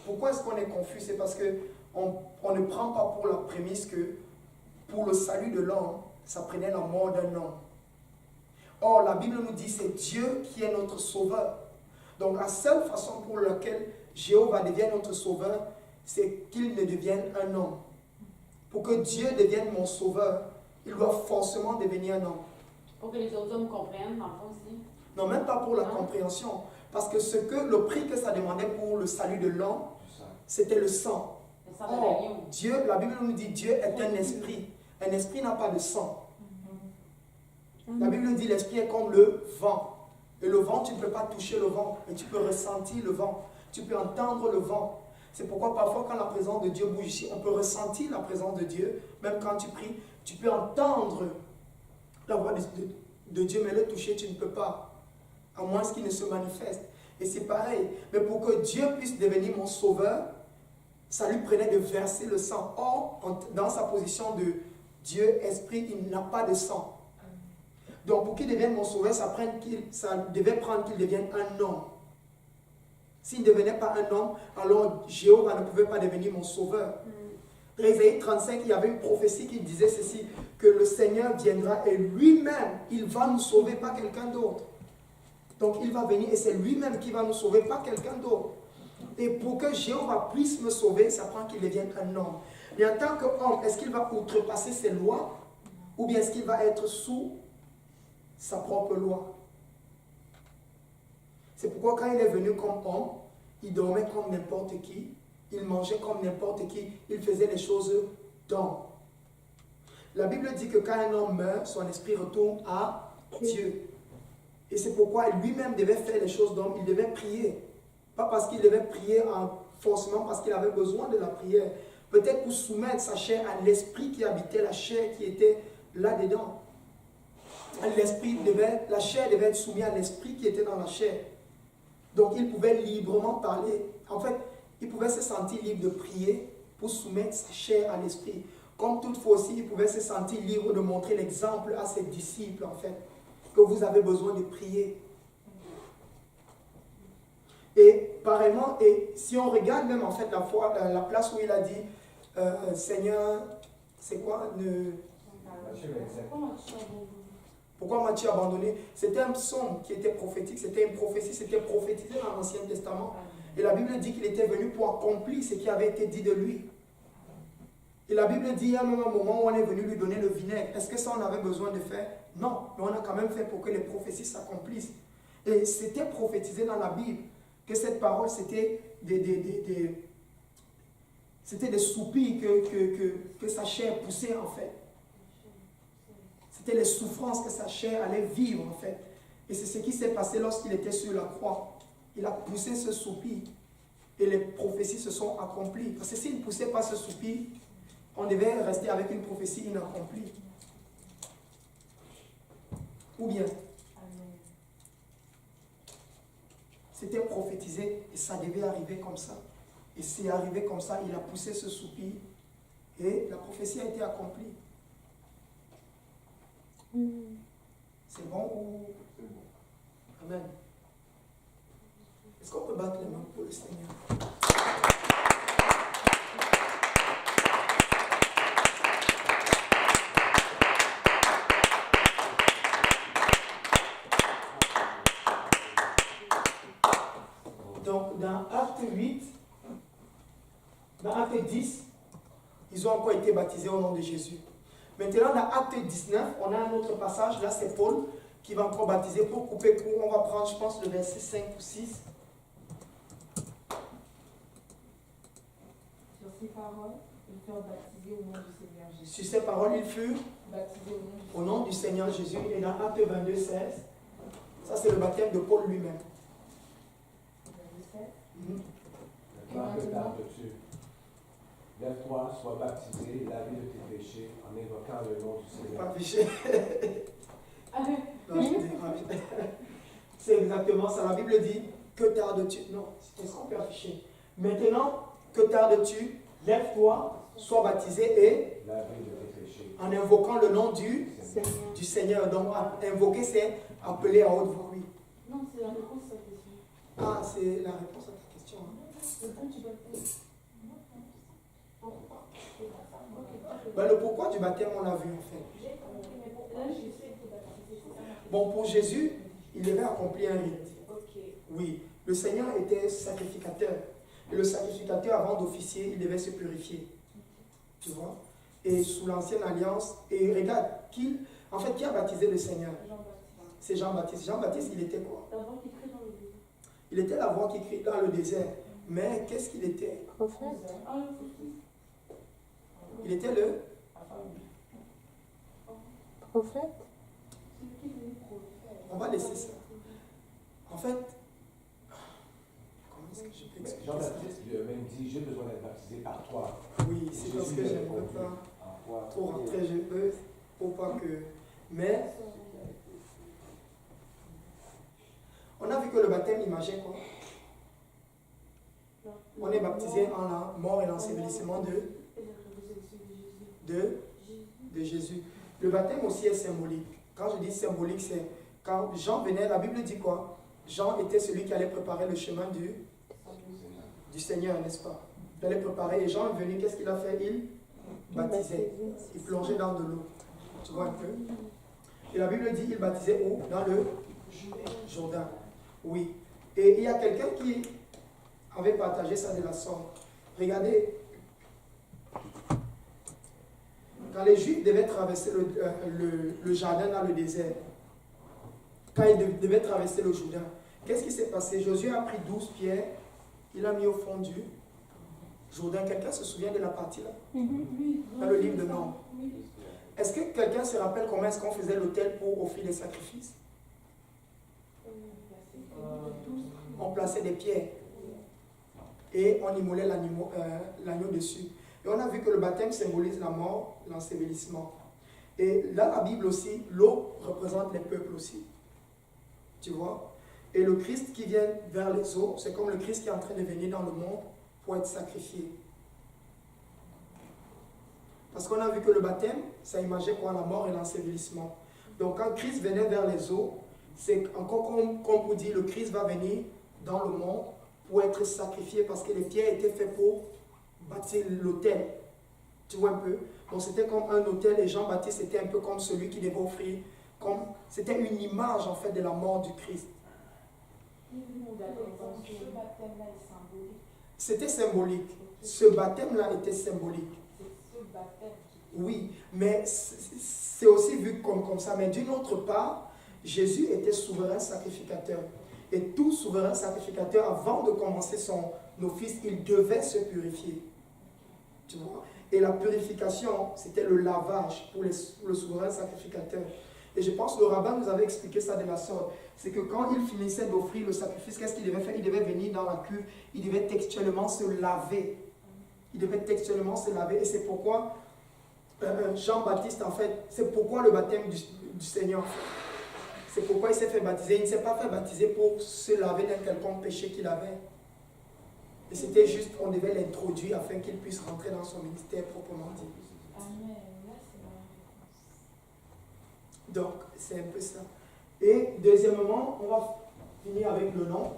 pourquoi est-ce qu'on est confus? C'est parce qu'on ne prend pas pour la prémisse que pour le salut de l'homme, ça prenait la mort d'un homme. Or, la Bible nous dit que c'est Dieu qui est notre sauveur. Donc, la seule façon pour laquelle Jéhovah devienne notre sauveur, c'est qu'il ne devienne un homme. Pour que Dieu devienne mon sauveur, il doit forcément devenir un homme. Pour que les autres hommes comprennent, dans le fond aussi. Non, même pas pour la compréhension. Parce que le prix que ça demandait pour le salut de l'homme, c'était le sang. Or, Dieu, la Bible nous dit Dieu est un esprit. Un esprit n'a pas de sang. La Bible nous dit l'esprit est comme le vent. Et le vent, tu ne peux pas toucher le vent, mais tu peux ressentir le vent. Tu peux entendre le vent. C'est pourquoi parfois quand la présence de Dieu bouge ici, on peut ressentir la présence de Dieu. Même quand tu pries, tu peux entendre la voix de Dieu, mais le toucher, tu ne peux pas. À moins qu'il ne se manifeste. Et c'est pareil. Mais pour que Dieu puisse devenir mon sauveur, ça lui prenait de verser le sang. Or, dans sa position de Dieu, esprit, il n'a pas de sang. Donc pour qu'il devienne mon sauveur, ça devait prendre qu'il devienne un homme. S'il ne devenait pas un homme, alors Jéhovah ne pouvait pas devenir mon sauveur. Dans Ésaïe 35, il y avait une prophétie qui disait ceci, que le Seigneur viendra et lui-même, il va nous sauver, pas quelqu'un d'autre. Donc il va venir et c'est lui-même qui va nous sauver, pas quelqu'un d'autre. Et pour que Jéhovah puisse me sauver, ça prend qu'il devienne un homme. Mais en tant qu'homme, est-ce qu'il va outrepasser ses lois ou bien est-ce qu'il va être sous sa propre loi? C'est pourquoi quand il est venu comme homme, il dormait comme n'importe qui, il mangeait comme n'importe qui, il faisait les choses d'homme. La Bible dit que quand un homme meurt, son esprit retourne à Dieu. Et c'est pourquoi lui-même devait faire les choses d'homme, il devait prier. Pas parce qu'il devait prier forcément parce qu'il avait besoin de la prière. Peut-être pour soumettre sa chair à l'esprit qui habitait la chair qui était là-dedans. La chair devait être soumise à l'esprit qui était dans la chair. Donc il pouvait librement parler. En fait, il pouvait se sentir libre de prier pour soumettre sa chair à l'esprit. Comme toutefois aussi, il pouvait se sentir libre de montrer l'exemple à ses disciples, en fait, que vous avez besoin de prier. Et pareillement, et si on regarde même en fait la place où il a dit Seigneur, c'est quoi pourquoi m'as-tu abandonné? C'était un psaume qui était prophétique, c'était une prophétie, c'était prophétisé dans l'Ancien Testament. Et la Bible dit qu'il était venu pour accomplir ce qui avait été dit de lui. Et la Bible dit, il y a même un moment où on est venu lui donner le vinaigre. Est-ce que ça on avait besoin de faire? Non, mais on a quand même fait pour que les prophéties s'accomplissent. Et c'était prophétisé dans la Bible que cette parole, c'était des soupirs que sa chair poussait en fait. C'était les souffrances que sa chair allait vivre en fait. Et c'est ce qui s'est passé lorsqu'il était sur la croix. Il a poussé ce soupir et les prophéties se sont accomplies. Parce que s'il ne poussait pas ce soupir, on devait rester avec une prophétie inaccomplie. Ou bien, c'était prophétisé et ça devait arriver comme ça. Et c'est arrivé comme ça, il a poussé ce soupir et la prophétie a été accomplie. C'est bon ou... C'est bon. Amen. Est-ce qu'on peut battre les mains pour le Seigneur? Donc, dans Acte 8, dans Acte 10, ils ont encore été baptisés au nom de Jésus. Maintenant, dans Acte 19, on a un autre passage. Là, c'est Paul qui va encore baptiser. Pour couper court, on va prendre, je pense, le verset 5 ou 6. Sur ces paroles, ils furent baptisés au nom du Seigneur Jésus. Sur ces paroles, ils furent baptisés au nom du Seigneur Jésus. Et dans Acte 22, 16, ça c'est le baptême de Paul lui-même. Lève-toi, sois baptisé, lavé de tes péchés, en invoquant le nom du Seigneur. Pas péché. C'est exactement ça. La Bible dit, que tardes-tu? Non, c'est ce qu'on peut afficher. Maintenant, que tardes-tu? Lève-toi, sois baptisé et lavé de tes péchés. En invoquant le nom du Seigneur. Donc, invoquer, c'est appeler à haute voix. Oui. Non, c'est la réponse à ta question. Ah, c'est la réponse à ta question. Le pourquoi du baptême, on l'a vu en fait. Bon, pour Jésus, il devait accomplir un rite. Oui, le Seigneur était sacrificateur. Et le sacrificateur, avant d'officier, il devait se purifier. Tu vois? Et sous l'ancienne alliance, et regarde, qui a baptisé le Seigneur? C'est Jean-Baptiste. Jean-Baptiste, il était quoi? La voix qui crie dans le désert. Il était la voix qui crie dans le désert. Mais qu'est-ce qu'il était? Prophète. Il était le prophète. On va laisser ça. En fait, comment est-ce que je peux expliquer ça? Jean-Baptiste lui a même dit, j'ai besoin d'être baptisé par toi. Oui, c'est parce que je ne veux pas trop rentrer, je peux, pour pas que... Mais, on a vu que le baptême imageait quoi? On est baptisé en la mort et l'ensevelissement de Jésus. Le baptême aussi est symbolique. Quand je dis symbolique, c'est quand Jean venait, la Bible dit quoi? Jean était celui qui allait préparer le chemin du Seigneur, n'est-ce pas? Il allait préparer, et Jean est venu, qu'est-ce qu'il a fait? Il baptisait, il plongeait dans de l'eau. Tu vois un peu? Et la Bible dit, il baptisait où? Dans le Jourdain. Oui. Et il y a quelqu'un qui avait partagé ça de la sorte. Regardez, quand les Juifs devaient traverser le jardin dans le désert, quand ils devaient traverser le Jourdain, qu'est-ce qui s'est passé? Josué a pris 12 pierres, il a mis au fond du Jourdain. Quelqu'un se souvient de la partie là? Dans le livre de Nombres. Est-ce que quelqu'un se rappelle comment est-ce qu'on faisait l'autel pour offrir les sacrifices? On plaçait des pierres et on immolait l'agneau dessus. Et on a vu que le baptême symbolise la mort, l'ensevelissement. Et dans la Bible aussi, l'eau représente les peuples aussi. Tu vois? Et le Christ qui vient vers les eaux, c'est comme le Christ qui est en train de venir dans le monde pour être sacrifié. Parce qu'on a vu que le baptême, ça imageait quoi? La mort et l'ensevelissement. Donc quand Christ venait vers les eaux, c'est encore comme on dit, le Christ va venir dans le monde pour être sacrifié parce que les pierres étaient faites pour bâtir l'autel. Tu vois un peu? Donc c'était comme un autel et Jean-Baptiste était un peu comme celui qui devait offrir. C'était une image en fait de la mort du Christ. Ce baptême-là est symbolique. C'était symbolique. Ce baptême-là était symbolique. C'est ce baptême. Oui, mais c'est aussi vu comme ça. Mais d'une autre part, Jésus était souverain sacrificateur. Et tout souverain sacrificateur, avant de commencer son office, il devait se purifier. Tu vois? Et la purification, c'était le lavage pour le souverain sacrificateur. Et je pense que le rabbin nous avait expliqué ça de la sorte. C'est que quand il finissait d'offrir le sacrifice, qu'est-ce qu'il devait faire? Il devait venir dans la cuve, il devait textuellement se laver. Il devait textuellement se laver. Et c'est pourquoi Jean-Baptiste, en fait, c'est pourquoi le baptême du Seigneur. C'est pourquoi il s'est fait baptiser. Il ne s'est pas fait baptiser pour se laver d'un quelconque péché qu'il avait. Et c'était juste, on devait l'introduire afin qu'il puisse rentrer dans son ministère proprement dit. Amen. Là, c'est ma réponse. Donc, c'est un peu ça. Et deuxièmement, on va finir avec le nom.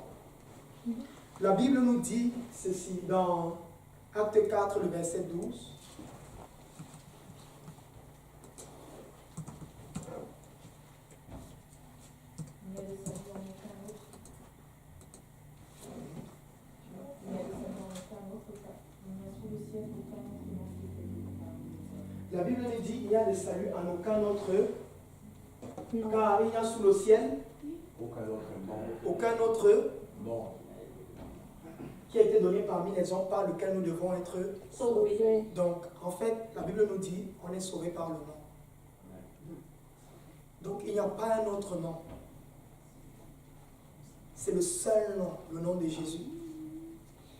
La Bible nous dit ceci dans Acte 4, le verset 12. La Bible nous dit il n'y a de salut en aucun autre, car il n'y a sous le ciel aucun autre Non. qui a été donné parmi les hommes par lequel nous devons être Sauvés. Donc, en fait, la Bible nous dit on est sauvé par le nom. Donc, il n'y a pas un autre nom. C'est le seul nom, le nom de Jésus.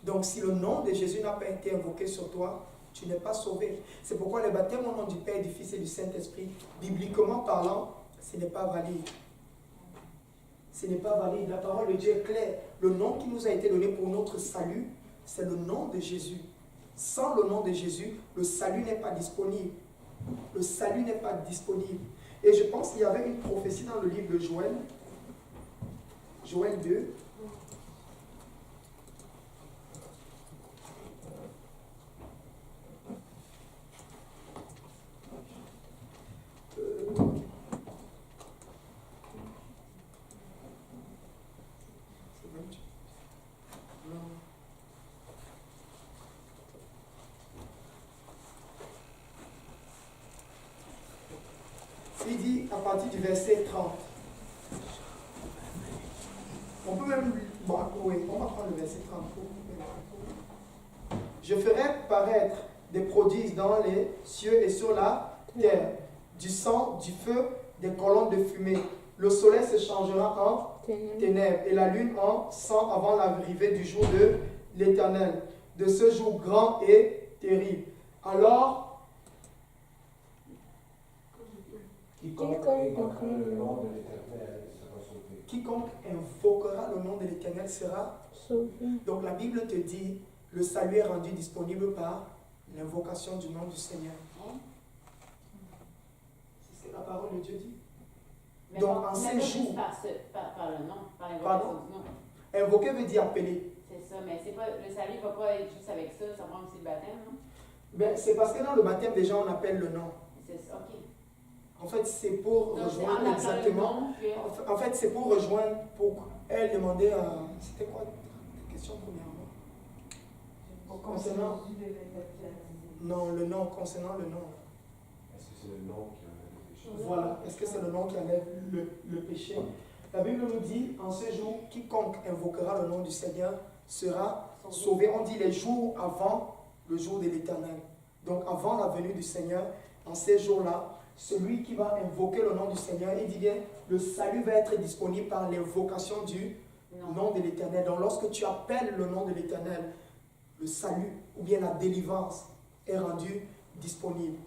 Donc, si le nom de Jésus n'a pas été invoqué sur toi, tu n'es pas sauvé. C'est pourquoi le baptême au nom du Père, du Fils et du Saint-Esprit, bibliquement parlant, ce n'est pas valide. Ce n'est pas valide. La parole de Dieu est claire. Le nom qui nous a été donné pour notre salut, c'est le nom de Jésus. Sans le nom de Jésus, le salut n'est pas disponible. Le salut n'est pas disponible. Et je pense qu'il y avait une prophétie dans le livre de Joël. Joël 2. Il dit à partir du verset 30. On peut même... Bon, oui, on va prendre le verset 30. Je ferai paraître des prodiges dans les cieux et sur la terre, du sang, du feu, des colonnes de fumée. Le soleil se changera en ténèbres et la lune en sang avant l'arrivée du jour de l'Éternel, de ce jour grand et terrible. Alors, Quiconque invoquera le nom de l'Éternel sera sauvé. quiconque invoquera le nom de l'Éternel sera Sauvé. Donc la Bible te dit, le salut est rendu disponible par l'invocation du nom du Seigneur. C'est ce que la parole de Dieu dit. Mais Donc, pas- en mais ces pas juste jours, par le nom, par Pardon? l'invocation du nom. invoquer veut dire appeler. C'est ça, mais c'est pas, le salut ne va pas être juste avec ça, ça prend aussi le baptême, non? Ben, c'est parce que dans le baptême, déjà, on appelle le nom. C'est ça, ok. En fait, c'est pour Donc, c'est en rejoindre appelant exactement. le nom que... En fait, c'est pour rejoindre, pour elle demander, c'était quoi la question premièrement? Concernant, non, le nom, concernant le nom. Est-ce que c'est le nom qui enlève le péché? Voilà, est-ce que c'est le nom qui enlève le péché? La Bible nous dit, en ce jour, quiconque invoquera le nom du Seigneur sera sauvé. On dit les jours avant le jour de l'Éternel. Donc avant la venue du Seigneur, en ces jours-là, celui qui va invoquer le nom du Seigneur, il dit bien, le salut va être disponible par l'invocation du nom de l'Éternel. Donc lorsque tu appelles le nom de l'Éternel, le salut ou bien la délivrance est rendu disponible.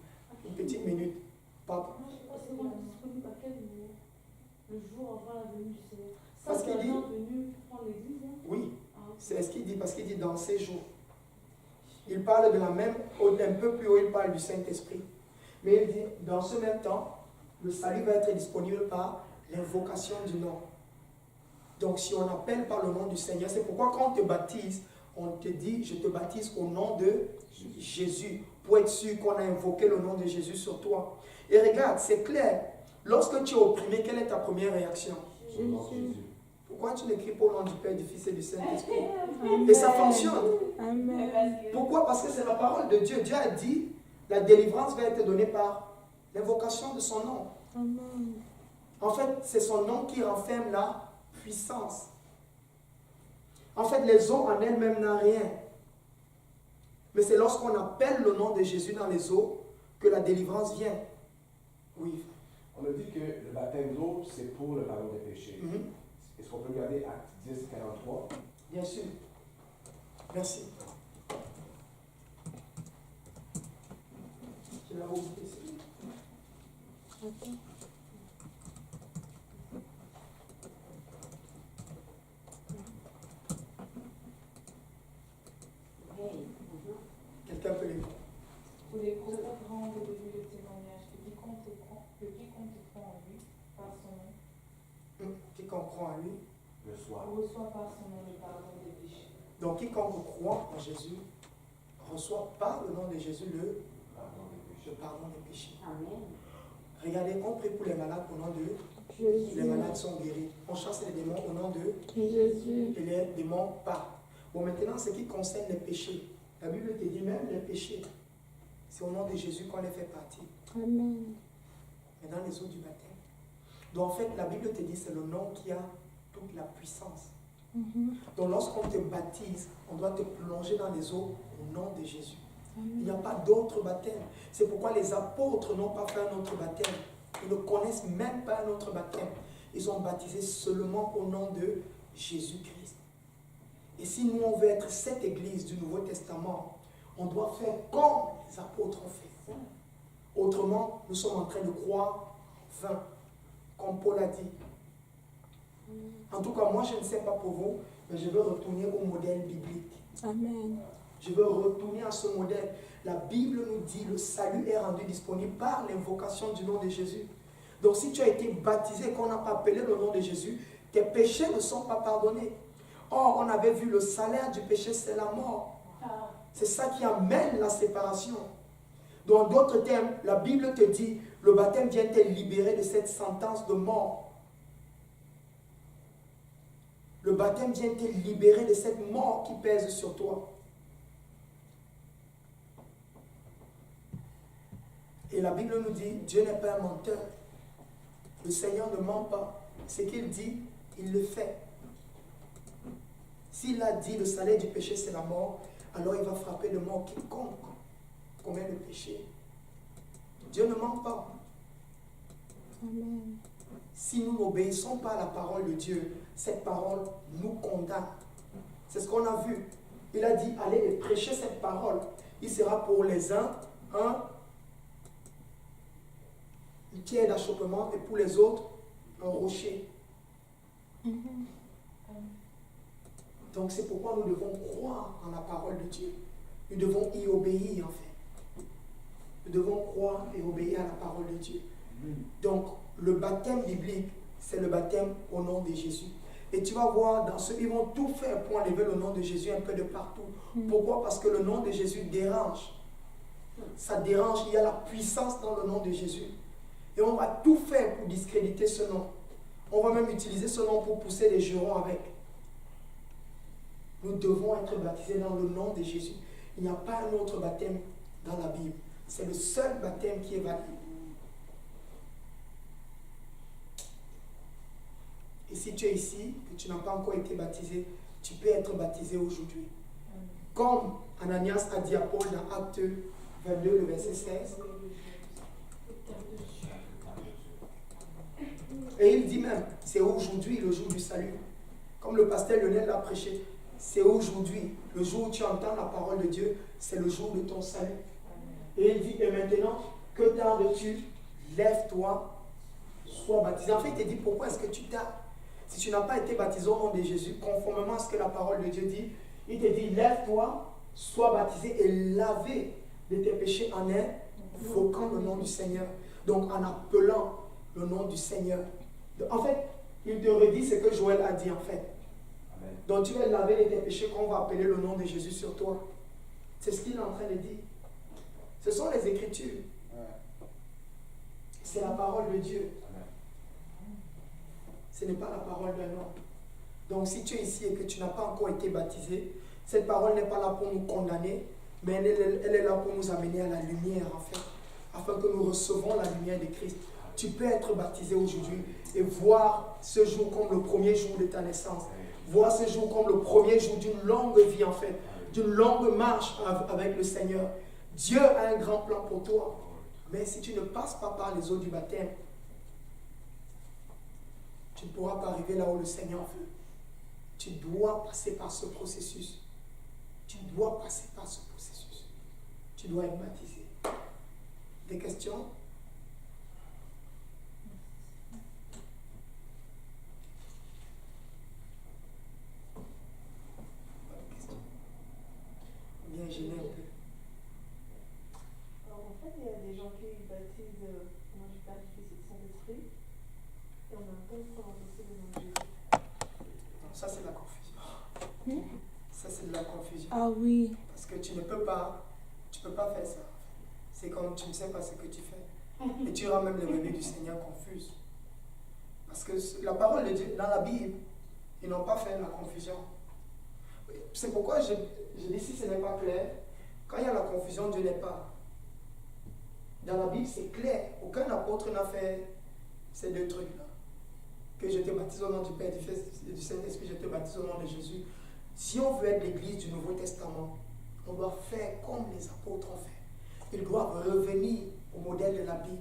Une petite minute. Pardon. C'est moi disponible à quel moment? Le jour avant la venue du Seigneur. Ça, Parce c'est qu'il dit- un venu prendre l'église, hein? Oui, Ah, ok. c'est ce qu'il dit, parce qu'il dit dans ces jours. Il parle de la même, un peu plus haut, il parle du Saint-Esprit. Mais il dit, dans ce même temps, le salut va être disponible par l'invocation du nom. Donc si on appelle par le nom du Seigneur, c'est pourquoi quand on te baptise, on te dit, je te baptise au nom de Jésus, pour être sûr qu'on a invoqué le nom de Jésus sur toi. Et regarde, c'est clair, lorsque tu es opprimé, quelle est ta première réaction? Au nom de Jésus. Pourquoi tu n'écris pas au nom du Père, du Fils et du Saint-Esprit? Et ça fonctionne. Amen. Pourquoi? Parce que c'est la parole de Dieu. Dieu a dit, la délivrance va être donnée par l'invocation de son nom. Amen. En fait, c'est son nom qui renferme la puissance. En fait, les eaux en elles-mêmes n'ont rien. Mais c'est lorsqu'on appelle le nom de Jésus dans les eaux que la délivrance vient. Oui. On a dit que le baptême d'eau, c'est pour le pardon des péchés. Mhm. Est-ce qu'on peut regarder Acte 10, 43? Bien sûr. Merci. Je l'ai oublié ici. Ok. Quelqu'un peut lire. Pour les gros grands au début de témoignage, que quiconque croit en lui, par son nom, Quiconque croit en lui. Le soir. reçoit par son nom le pardon des péchés. Donc quiconque croit en Jésus reçoit par le nom de Jésus le pardon des péchés. Amen. Regardez, on prie pour les malades au nom de Jésus. les malades sont guéris. On chasse les démons au nom de Jésus. et les démons partent. Bon, maintenant, ce qui concerne les péchés. La Bible te dit même les péchés. C'est au nom de Jésus qu'on les fait partir. Amen. Mais dans les eaux du baptême. Donc en fait, la Bible te dit c'est le nom qui a toute la puissance. Donc lorsqu'on te baptise, on doit te plonger dans les eaux au nom de Jésus. Il n'y a pas d'autre baptême. C'est pourquoi les apôtres n'ont pas fait un autre baptême. Ils ne connaissent même pas un autre baptême. Ils sont baptisés seulement au nom de Jésus-Christ. Et si nous, on veut être cette église du Nouveau Testament, on doit faire comme les apôtres ont fait. Autrement, nous sommes en train de croire vain, comme Paul a dit. En tout cas, moi, je ne sais pas pour vous, mais je veux retourner au modèle biblique. Amen. Je veux retourner à ce modèle. La Bible nous dit le salut est rendu disponible par l'invocation du nom de Jésus. Donc si tu as été baptisé et qu'on n'a pas appelé le nom de Jésus, tes péchés ne sont pas pardonnés. Or, on avait vu le salaire du péché, c'est la mort. C'est ça qui amène la séparation. Donc, en d'autres termes, la Bible te dit, le baptême vient te libérer de cette sentence de mort. Le baptême vient te libérer de cette mort qui pèse sur toi. Et la Bible nous dit, Dieu n'est pas un menteur. Le Seigneur ne ment pas. Ce qu'il dit, il le fait. S'il a dit le salaire du péché c'est la mort, alors il va frapper de mort quiconque commet le péché. Dieu ne ment pas. Amen. Si nous n'obéissons pas à la parole de Dieu, cette parole nous condamne. C'est ce qu'on a vu. Il a dit, allez et prêchez cette parole. Il sera pour les uns une pierre d'achoppement et pour les autres, un rocher. Donc c'est pourquoi nous devons croire en la parole de Dieu. Nous devons y obéir en fait. Nous devons croire et obéir à la parole de Dieu. Donc le baptême biblique, c'est le baptême au nom de Jésus. Et tu vas voir, dans ce, ils vont tout faire pour enlever le nom de Jésus un peu de partout. Pourquoi? Parce que le nom de Jésus dérange. Ça dérange, il y a la puissance dans le nom de Jésus. Et on va tout faire pour discréditer ce nom. On va même utiliser ce nom pour pousser les jurons avec. Nous devons être baptisés dans le nom de Jésus. Il n'y a pas un autre baptême dans la Bible. C'est le seul baptême qui est valide. Et si tu es ici, que tu n'as pas encore été baptisé, tu peux être baptisé aujourd'hui. Comme Ananias a dit à Paul dans Acte 22, le verset 16. Et il dit même, c'est aujourd'hui le jour du salut. Comme le pasteur Lionel l'a prêché, c'est aujourd'hui, le jour où tu entends la parole de Dieu, c'est le jour de ton salut. Et il dit, et maintenant, que tardes-tu? Lève-toi, sois baptisé. En fait, il te dit, pourquoi est-ce que tu tardes? Si tu n'as pas été baptisé au nom de Jésus, conformément à ce que la parole de Dieu dit, il te dit, lève-toi, sois baptisé et lavé de tes péchés en invoquant le nom du Seigneur. Donc, en appelant le nom du Seigneur. En fait, il te redit ce que Joël a dit, en fait. Amen. Donc, tu vas laver de tes péchés quand on va appeler le nom de Jésus sur toi. C'est ce qu'il est en train de dire. Ce sont les Écritures. C'est la parole de Dieu. Ce n'est pas la parole d'un homme. Donc si tu es ici et que tu n'as pas encore été baptisé, cette parole n'est pas là pour nous condamner, mais elle est là pour nous amener à la lumière, en fait, afin que nous recevons la lumière de Christ. Tu peux être baptisé aujourd'hui et voir ce jour comme le premier jour de ta naissance. Voir ce jour comme le premier jour d'une longue vie, en fait, d'une longue marche avec le Seigneur. Dieu a un grand plan pour toi. Mais si tu ne passes pas par les eaux du baptême, tu ne pourras pas arriver là où le Seigneur veut. Tu dois passer par ce processus. Tu dois passer par ce processus. Tu dois être baptisé. Des questions? Bien gêné un peu. Alors, en fait, il y a des gens qui baptisent au nom du Père, du Fils et du Saint-Esprit. Et on a pas le temps de le nom de Jésus. Non, ça c'est de la confusion. Ça c'est de la confusion. Ah oui. Parce que tu peux pas faire ça. C'est comme tu ne sais pas ce que tu fais. Et tu rends même les bébés du Seigneur confuses. Parce que la parole de Dieu, dans la Bible, ils n'ont pas fait la confusion. C'est pourquoi je dis si ce n'est pas clair, quand il y a la confusion, Dieu n'est pas. Dans la Bible, c'est clair. Aucun apôtre n'a fait ces deux trucs-là. Que je te baptise au nom du Père, du Fils et du Saint-Esprit, je te baptise au nom de Jésus. Si on veut être l'église du Nouveau Testament, on doit faire comme les apôtres ont fait. Ils doivent revenir au modèle de la Bible.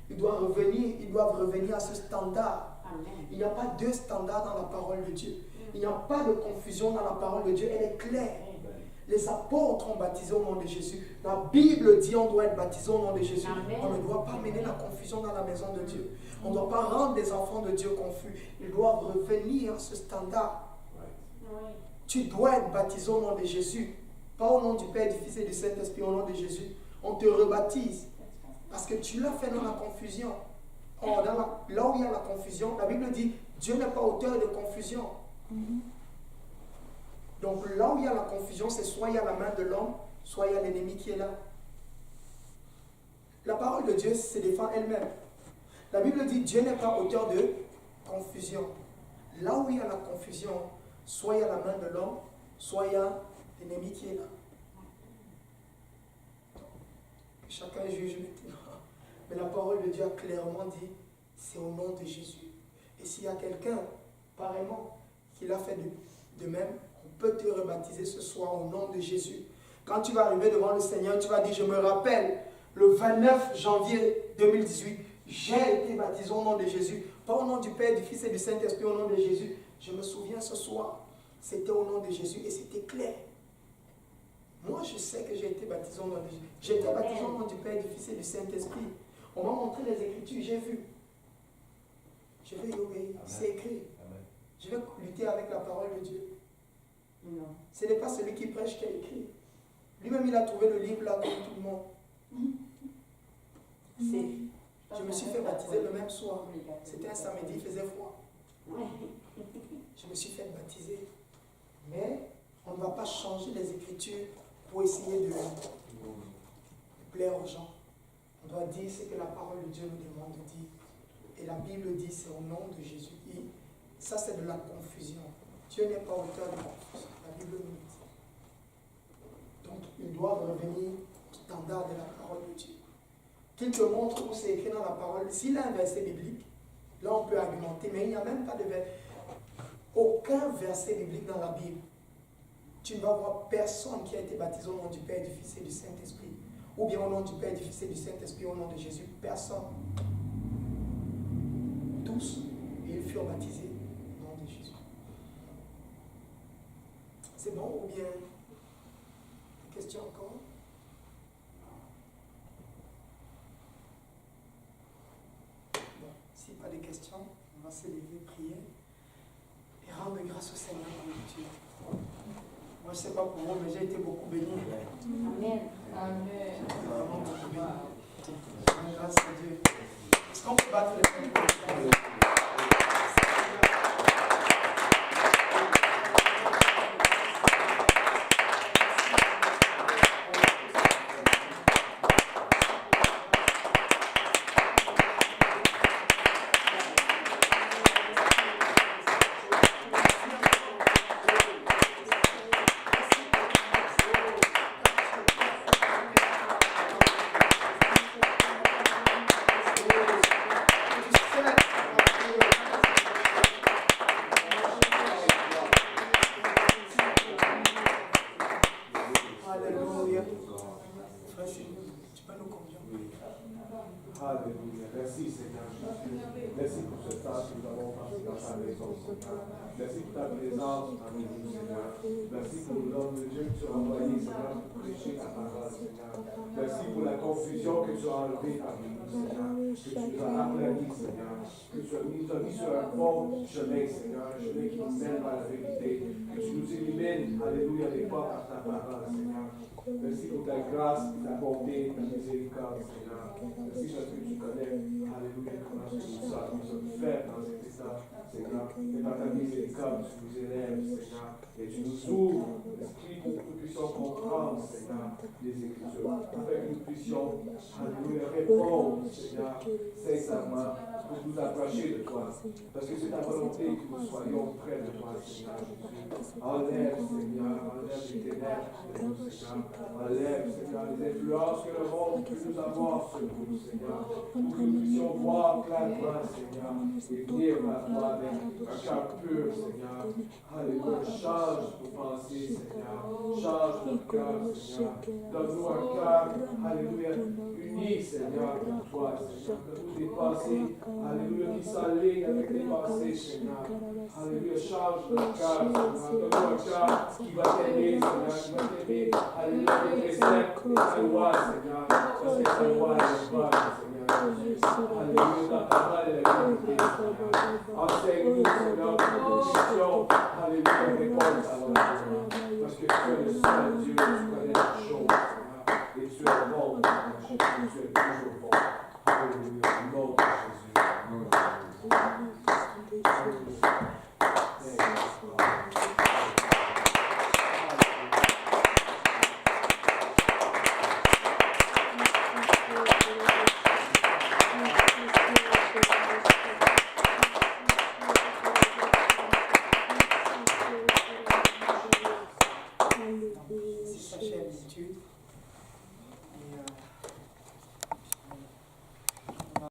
Ils doivent revenir à ce standard. Amen. Il n'y a pas deux standards dans la parole de Dieu. Il n'y a pas de confusion dans la parole de Dieu. Elle est claire. Les apôtres ont baptisé au nom de Jésus. La Bible dit qu'on doit être baptisé au nom de Jésus. Amen. On ne doit pas mener la confusion dans la maison de Dieu. On ne doit pas rendre les enfants de Dieu confus. Ils doivent revenir à ce standard. Oui. Tu dois être baptisé au nom de Jésus. Pas au nom du Père, du Fils et du Saint-Esprit, au nom de Jésus. On te rebaptise. Parce que tu l'as fait dans la confusion. Or, là où il y a la confusion, la Bible dit, Dieu n'est pas auteur de confusion. Donc là où il y a la confusion, c'est soit il y a la main de l'homme, soit il y a l'ennemi qui est là. La parole de Dieu se défend elle-même. La Bible dit, Dieu n'est pas auteur de confusion. Là où il y a la confusion, soit il y a la main de l'homme, soit il y a l'ennemi qui est là. Chacun juge maintenant. Mais la parole de Dieu a clairement dit, c'est au nom de Jésus. Et s'il y a quelqu'un, pareillement, qui l'a fait de même, on peut te rebaptiser ce soir au nom de Jésus. Quand tu vas arriver devant le Seigneur, tu vas dire, je me rappelle, le 29 janvier 2018, j'ai été baptisé au nom de Jésus. Pas au nom du Père, du Fils et du Saint-Esprit, au nom de Jésus. Je me souviens ce soir, c'était au nom de Jésus et c'était clair. Moi, je sais que j'ai été baptisé au nom de Jésus. J'ai été baptisé au nom du Père, du Fils et du Saint-Esprit. On m'a montré les Écritures, j'ai vu. Je vais y obéir, c'est écrit. Amen. Je vais lutter avec la parole de Dieu. Non. Ce n'est pas celui qui prêche qui a écrit. Lui-même, il a trouvé le livre là comme tout le monde. Je me suis fait baptiser le même soir. C'était un samedi, il faisait froid. Je me suis fait baptiser. Mais on ne va pas changer les Écritures pour essayer de plaire aux gens. On doit dire ce que la parole de Dieu nous demande de dire. Et la Bible dit, c'est au nom de Jésus. Et ça, c'est de la confusion. Dieu n'est pas auteur de confusion. La Bible nous dit. Donc, ils doivent revenir au standard de la parole de Dieu. Qu'il te montre où c'est écrit dans la parole. S'il a un verset biblique, là, on peut argumenter. Mais il n'y a même pas de verset. Aucun verset biblique dans la Bible. Tu ne vas voir personne qui a été baptisé au nom du Père, du Fils et du Saint-Esprit. Ou bien au nom du Père, du Fils et du Saint-Esprit, au nom de Jésus. Personne. Tous, et ils furent baptisés au nom de Jésus. C'est bon ou bien des questions encore? Bon, s'il n'y a pas de questions, on va se lever, prier et rendre grâce au Seigneur pour le Dieu. Moi, je ne sais pas pour vous, mais j'ai été beaucoup béni. Amen. Amen. Vraiment beaucoup béni. Grâce à Dieu. Est-ce qu'on peut battre les mains? Alléluia. Merci Seigneur Jésus. Merci pour ce temps que nous avons passé dans ta maison, Seigneur. Merci pour ta présence parmi nous, Seigneur. Merci pour l'homme de Dieu que tu as envoyé, Seigneur, pour prêcher ta parole, Seigneur. Merci pour la confusion que tu as enlevée parmi nous, Seigneur. Que tu nous as aplanis, Seigneur. Que tu nous as mis sur un bon chemin, Seigneur. Un chemin qui nous mène vers la vérité. Que tu nous illumines, alléluia, des pas par ta parole, Seigneur. Merci pour ta grâce, ta bonté, ta miséricorde, Seigneur. Merci parce que tu connais, alléluia, comment nous sommes faits dans cet état, Seigneur. Et par ta miséricorde, tu nous élèves, Seigneur. Et tu nous ouvres l'esprit pour que nous puissions comprendre, Seigneur, les Écritures. Afin que nous puissions, alléluia, répondre, Seigneur, sincèrement, pour nous approcher de toi. Parce que c'est ta volonté que nous soyons près de toi, Seigneur Jésus. Enlève, Seigneur, enlève les ténèbres de nous, Seigneur. Enlève, Seigneur, les influences que le monde peut nous avoir sur nous, Seigneur. Pour que nous puissions voir clairement, Seigneur, et venir vers toi avec un cœur pur, Seigneur. Alléluia. Change nos pensées, Seigneur. Change notre cœur, Seigneur. Donne-nous un cœur, alléluia, uni, Seigneur, pour toi, Seigneur. Donne-nous des pensées, alléluia, qui s'alignent avec les pensées, Seigneur. Alléluia. Change notre cœur, Seigneur. Donne-nous un cœur qui va t'aimer, Seigneur. Qui va t'aimer, alléluia, avec respect et ta loi, Seigneur. Parce que ta loi est bonne, Seigneur. Alléluia, dans ta parole est la vérité, Seigneur. Enseigne-nous, Seigneur, que nous puissions, alléluia, répondre à notre Seigneur. Parce que tu es le seul Dieu, tu connais toutes choses, Seigneur. Et tu es bon, Seigneur Jésus, tu es toujours bon. Alléluia, au nom de Jésus. C'est sa chère habitude. Et